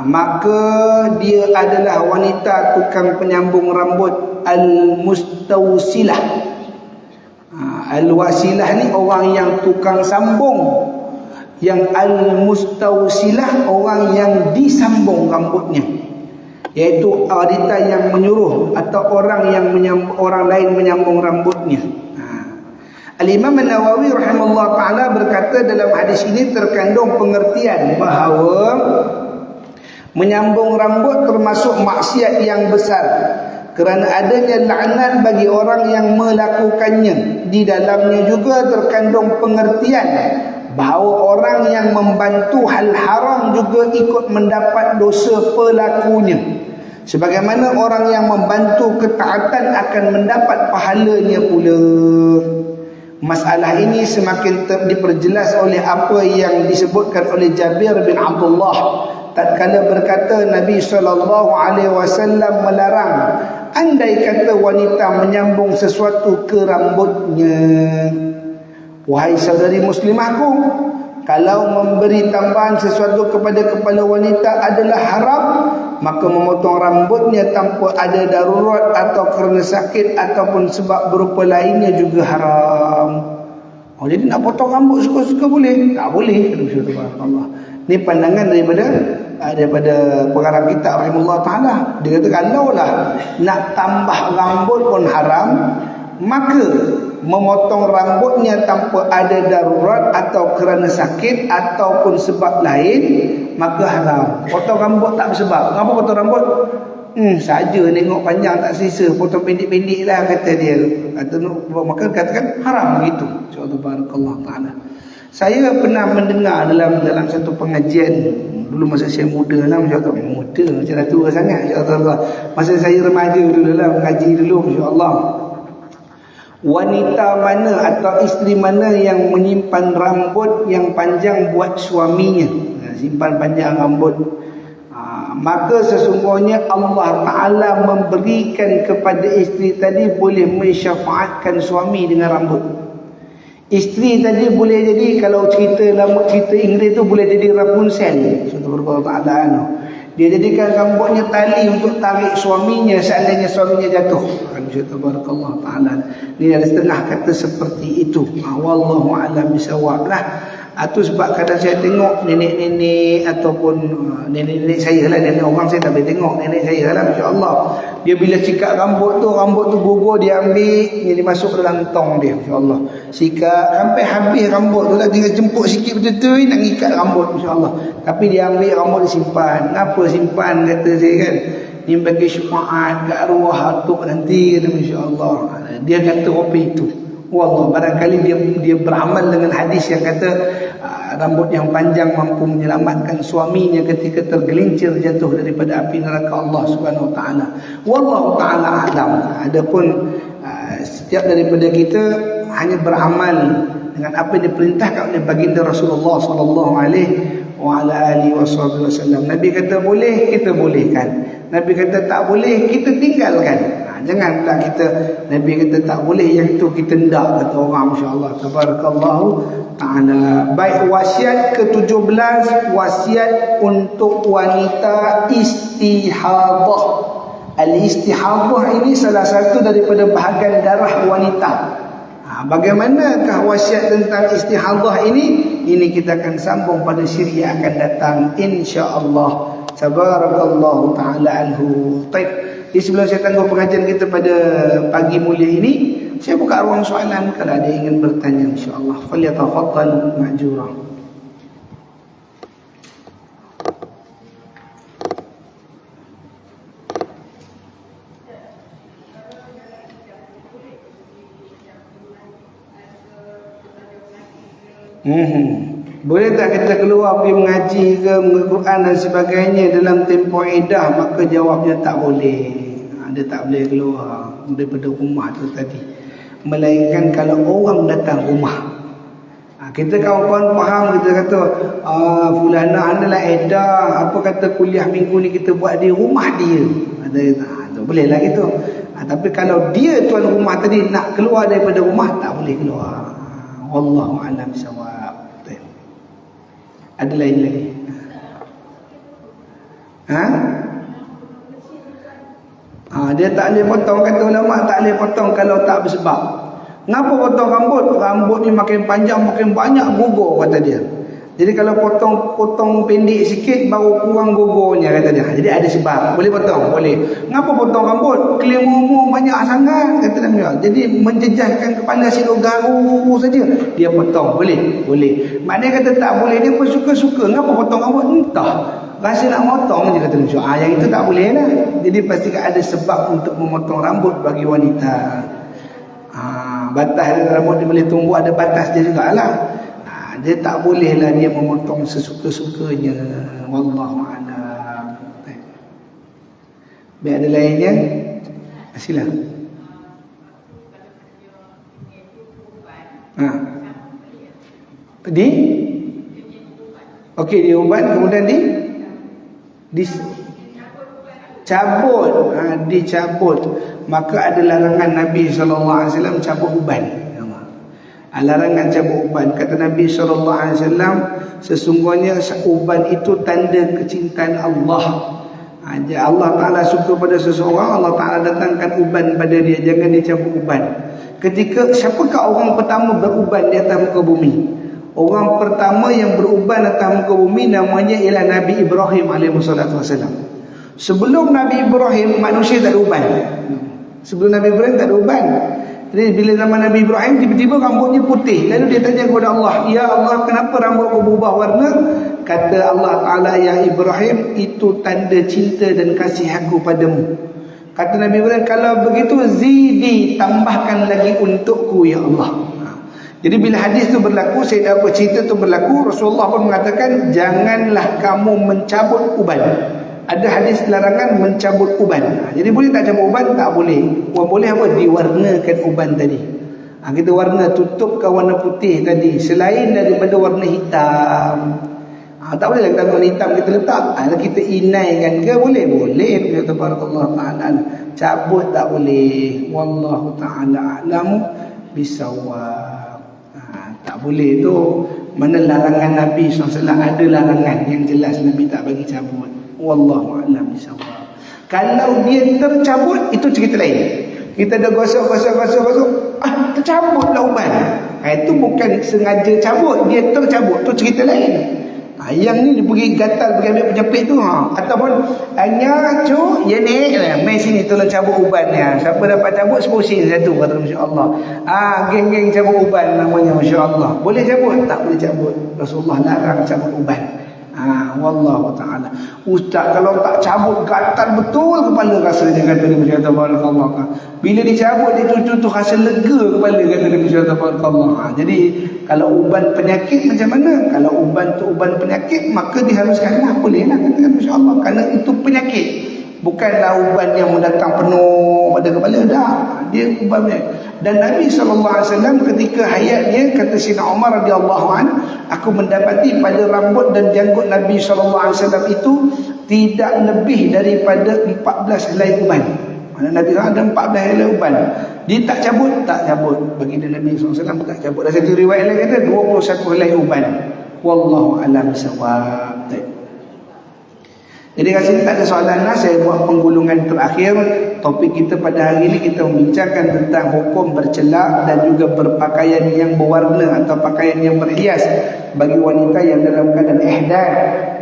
Maka dia adalah wanita tukang penyambung rambut al-mustawsilah. Al-wasilah ni orang yang tukang sambung. Yang al-mustawsilah orang yang disambung rambutnya, iaitu wanita yang menyuruh atau orang lain menyambung rambutnya. Al-Imam An-Nawawi rahimahullah ta'ala berkata dalam hadis ini terkandung pengertian bahawa menyambung rambut termasuk maksiat yang besar kerana adanya laknat bagi orang yang melakukannya. Di dalamnya juga terkandung pengertian bahawa orang yang membantu hal haram juga ikut mendapat dosa pelakunya, sebagaimana orang yang membantu ketaatan akan mendapat pahalanya pula. Masalah ini semakin diperjelas oleh apa yang disebutkan oleh Jabir bin Abdullah tatkala berkata Nabi SAW melarang andai kata wanita menyambung sesuatu ke rambutnya. Wahai saudari muslimahku, kalau memberi tambahan sesuatu kepada kepala wanita adalah haram, maka memotong rambutnya tanpa ada darurat atau kerana sakit ataupun sebab berupa lainnya juga haram. Oh, jadi nak potong rambut suka-suka boleh? Tak boleh. Allah. Ini pandangan daripada pengarang kitab rahimahullah ta'ala. Dia kata kalaulah nak tambah rambut pun haram, maka memotong rambutnya tanpa ada darurat atau kerana sakit ataupun sebab lain maka haram. Potong rambut tak bersebab. Kenapa potong rambut? Saja tengok panjang tak sisa, potong pendek-pendek lah kata dia. Maka katakan haram begitu. InsyaAllah barakallahu ta'ala. Saya pernah mendengar dalam satu pengajian dulu masa saya muda lah, masya-Allah, muda macam dah tua sangat, insya-Allah. Masa saya remaja dulu lah, mengaji dulu, insya-Allah. Wanita mana atau isteri mana yang menyimpan rambut yang panjang buat suaminya, simpan panjang rambut, maka sesungguhnya Allah Ta'ala memberikan kepada isteri tadi boleh mensyafaatkan suami dengan rambut. Isteri tadi boleh jadi, kalau cerita lama, cerita Inggeris tu boleh jadi Rapunzel. Dia jadikan rambutnya tali untuk tarik suaminya seandainya suaminya jatuh. Barakallahu ta'ala. Ini ada setengah kata seperti itu. Wallahu a'lam bisawab lah. Itu sebab kadang saya tengok nenek-nenek ataupun nenek-nenek saya lah, nenek orang saya tak boleh tengok, nenek saya lah, masya-Allah. Dia bila sikat rambut tu gugur, dia ambil, dia masuk dalam tong dia, masya-Allah. Sikat sampai habis rambut tu lah, tinggal jemput sikit betul-betul nak ikat rambut, masya-Allah. Tapi dia ambil rambut dia simpan. Kenapa simpan kata saya kan? Ni bagi syafaat kat arwah atuk nanti, kata masya-Allah. Dia kata apa itu? Wallah, barangkali dia beramal dengan hadis yang kata rambut yang panjang mampu menyelamatkan suaminya ketika tergelincir jatuh daripada api neraka Allah Subhanahu wa taala. Wallahu taala alam. Adapun setiap daripada kita hanya beramal dengan apa yang diperintahkan oleh baginda Rasulullah sallallahu alaihi wasallam. Nabi kata boleh, kita bolehkan. Nabi kata tak boleh, kita tinggalkan. Jangan pula kita, Nabi kata tak boleh, yang itu kita hendak, kata orang, masya-Allah, tabarakallahu ta'ala. Baik, wasiat ke-17, wasiat untuk wanita istihadah. Al-istihadah ini salah satu daripada bahagian darah wanita. Bagaimanakah wasiat tentang istihadah ini? Ini kita akan sambung pada siri yang akan datang, insya-Allah. Tabarakallahu ta'ala anhu. Baik. Jadi sebelum saya tangguh pengajian kita pada pagi mulia ini, saya buka ruang soalan kalau ada yang ingin bertanya, insya-Allah. Falyatafaddal ma'jura. Boleh tak kita keluar pergi mengaji ke, mengaji Quran dan sebagainya dalam tempoh iddah? Maka jawabnya tak boleh. Dia tak boleh keluar daripada rumah tu tadi, melainkan kalau orang datang rumah. Kita kawan-kawan faham, kita kata fulana adalah iddah, apa kata kuliah minggu ni kita buat di rumah dia. Tak boleh lah gitu. Tapi kalau dia tuan rumah tadi nak keluar daripada rumah, tak boleh keluar. Wallahu a'lam bissawab. Ada lain lagi? Dia tak boleh potong, kata ulama tak boleh potong kalau tak bersebab. Kenapa potong rambut? Rambut ni makin panjang makin banyak gugur, kata dia. Jadi kalau potong pendek sikit baru kurang gugurnya, kata dia. Jadi ada sebab. Boleh potong? Boleh. Kenapa potong rambut? Klaim umur banyak sangat, kata dia. Jadi menjejaskan kepala silo garu saja, dia potong. Boleh? Boleh. Maknanya kata tak boleh, dia pun suka-suka. Kenapa potong rambut? Entah, rasa nak potong je, kata dia. Yang itu tak boleh lah. Jadi pastikan ada sebab untuk memotong rambut bagi wanita. Batas rambut dia boleh tumbuh, ada batas dia jugalah. Dia tak bolehlah dia memotong sesuka-sukanya. Wallahu a'lam. Biar ada lainnya. Sila. Okey, dia ubat kemudian dicabut. Dicabut. Maka ada larangan Nabi SAW cabut uban. Larangan cabut uban. Kata Nabi SAW, sesungguhnya uban itu tanda kecintaan Allah. Allah Ta'ala suka pada seseorang, Allah Ta'ala datangkan uban pada dia. Jangan dia cabut uban. Ketika siapakah orang pertama beruban di atas muka bumi? Orang pertama yang beruban atas muka bumi namanya ialah Nabi Ibrahim AS. Sebelum Nabi Ibrahim, manusia tak ada uban. Sebelum Nabi Ibrahim tak ada uban. Jadi bila zaman Nabi Ibrahim, tiba-tiba rambutnya putih. Lalu dia tanya kepada Allah, "Ya Allah, kenapa rambutku berubah warna?" Kata Allah Ta'ala, "Ya Ibrahim, itu tanda cinta dan kasih aku padamu." Kata Nabi Ibrahim, "Kalau begitu zidi, tambahkan lagi untukku ya Allah." Jadi bila hadis tu berlaku, cerita tu berlaku, Rasulullah pun mengatakan, janganlah kamu mencabut uban. Ada hadis larangan mencabut uban. Jadi boleh tak cabut uban? Tak boleh. Boleh apa? Diwarnakan uban tadi. Kita warna, tutupkan warna putih tadi, selain daripada warna hitam. Tak boleh lah kita warna hitam kita letak. Kita inaikan ke? Boleh? Boleh. Tabarakallah ta'ala. Cabut tak boleh. Wallahu ta'ala a'lam bisawab. Tak boleh tu. Mana larangan Nabi SAW? Ada larangan yang jelas Nabi tak bagi cabut. Wallahu a'lam bisawab. Kalau dia tercabut, itu cerita lain. Kita dah gosok, tercabutlah uban. Itu bukan sengaja cabut, dia tercabut, tu cerita lain. Yang ni dia pergi gatal, pergi ambil penjepit tu. Ataupun hanya cu, ya ni, main sini tolong cabut uban ni. Siapa dapat cabut, sepusin satu, kata Masya-Allah. Geng-geng cabut uban namanya, Masya-Allah. Boleh cabut? Tak boleh cabut. Rasulullah larang cabut uban. Wallahu ta'ala. Ustaz kalau tak cabut gatal betul kepala rasanya, kata Nabi Muhammad. Bila dicabut dia tu rasa lega kepala, kata Nabi Muhammad. Jadi kalau uban penyakit macam mana? Kalau uban tu uban penyakit, maka diharuskanlah, bolehlah, kata Nabi Allah, kerana itu penyakit. Bukanlah uban yang mendatang penuh pada kepala, dah. Dia uban penyakit. Dan Nabi SAW ketika hayatnya, kata Sayyidina Umar radhiyallahu an, aku mendapati pada rambut dan janggut Nabi SAW itu tidak lebih daripada 14 helai uban. Mana Nabi SAW ada 14 helai uban. Dia tak cabut? Tak cabut. Baginda Nabi SAW tak cabut. Dan satu riwayat lain kata 21 helai uban. Wallahu a'lam bissawab. Jadi kat sini tak ada soalan lah. Saya buat penggulungan terakhir. Topik kita pada hari ini, kita membincangkan tentang hukum bercelak dan juga berpakaian yang berwarna atau pakaian yang berhias bagi wanita yang dalam keadaan ihdath.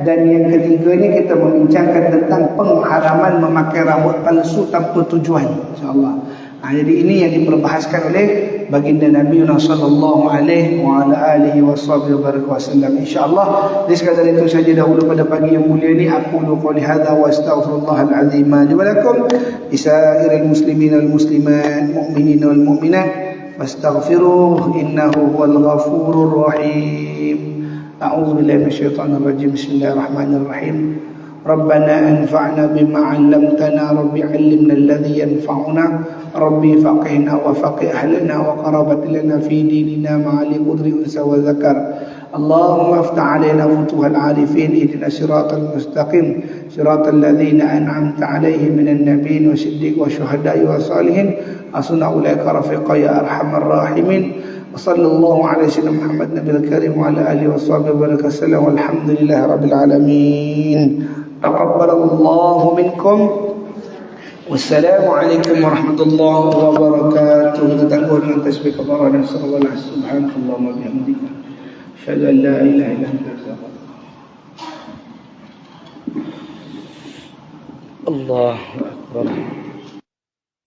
Dan yang ketiganya kita membincangkan tentang pengharaman memakai rambut palsu tanpa tujuan, insya-Allah. Jadi ini yang diperbahaskan oleh baginda Nabi sallallahu alaihi wa ala alihi wasallam. Insyaallah di sekadar itu saja dahulu pada pagi yang mulia ini. Aku qouli hadza wa astaghfirullahal azim li wa lakum lisairil muslimin wal muslimat mu'minin wal mu'minat fastaghfiruhu innahu huwal ghafurur rahim. A'udzu billahi minasyaitonir rajim. Bismillahirrahmanirrahim. ربنا أنفعنا بما علمتنا ربي علمنا الذي ينفعنا ربي فقهنا وفقه أهلنا وقربت لنا في ديننا مع لقدر أنثى وذكر اللهم افتح علينا فتوح العارفين اهدنا الصراط المستقيم صراط الذين أنعمت عليهم من النبيين والصديقين والشهداء والصالحين حسن أولئك رفيقا يا أرحم الراحمين وصلى الله على سيدنا محمد النبي الكريم وعلى آله وصحبه وسلم والحمد لله رب العالمين. تقبل الله منكم. والسلام عليكم ورحمة الله وبركاته. تتقون من تسبيح كبارنا صلى الله عليه وسلم. سبحانك اللهم وبحمدك أشهد أن لا إله إلا أنت أستغفرك. الله أكبر.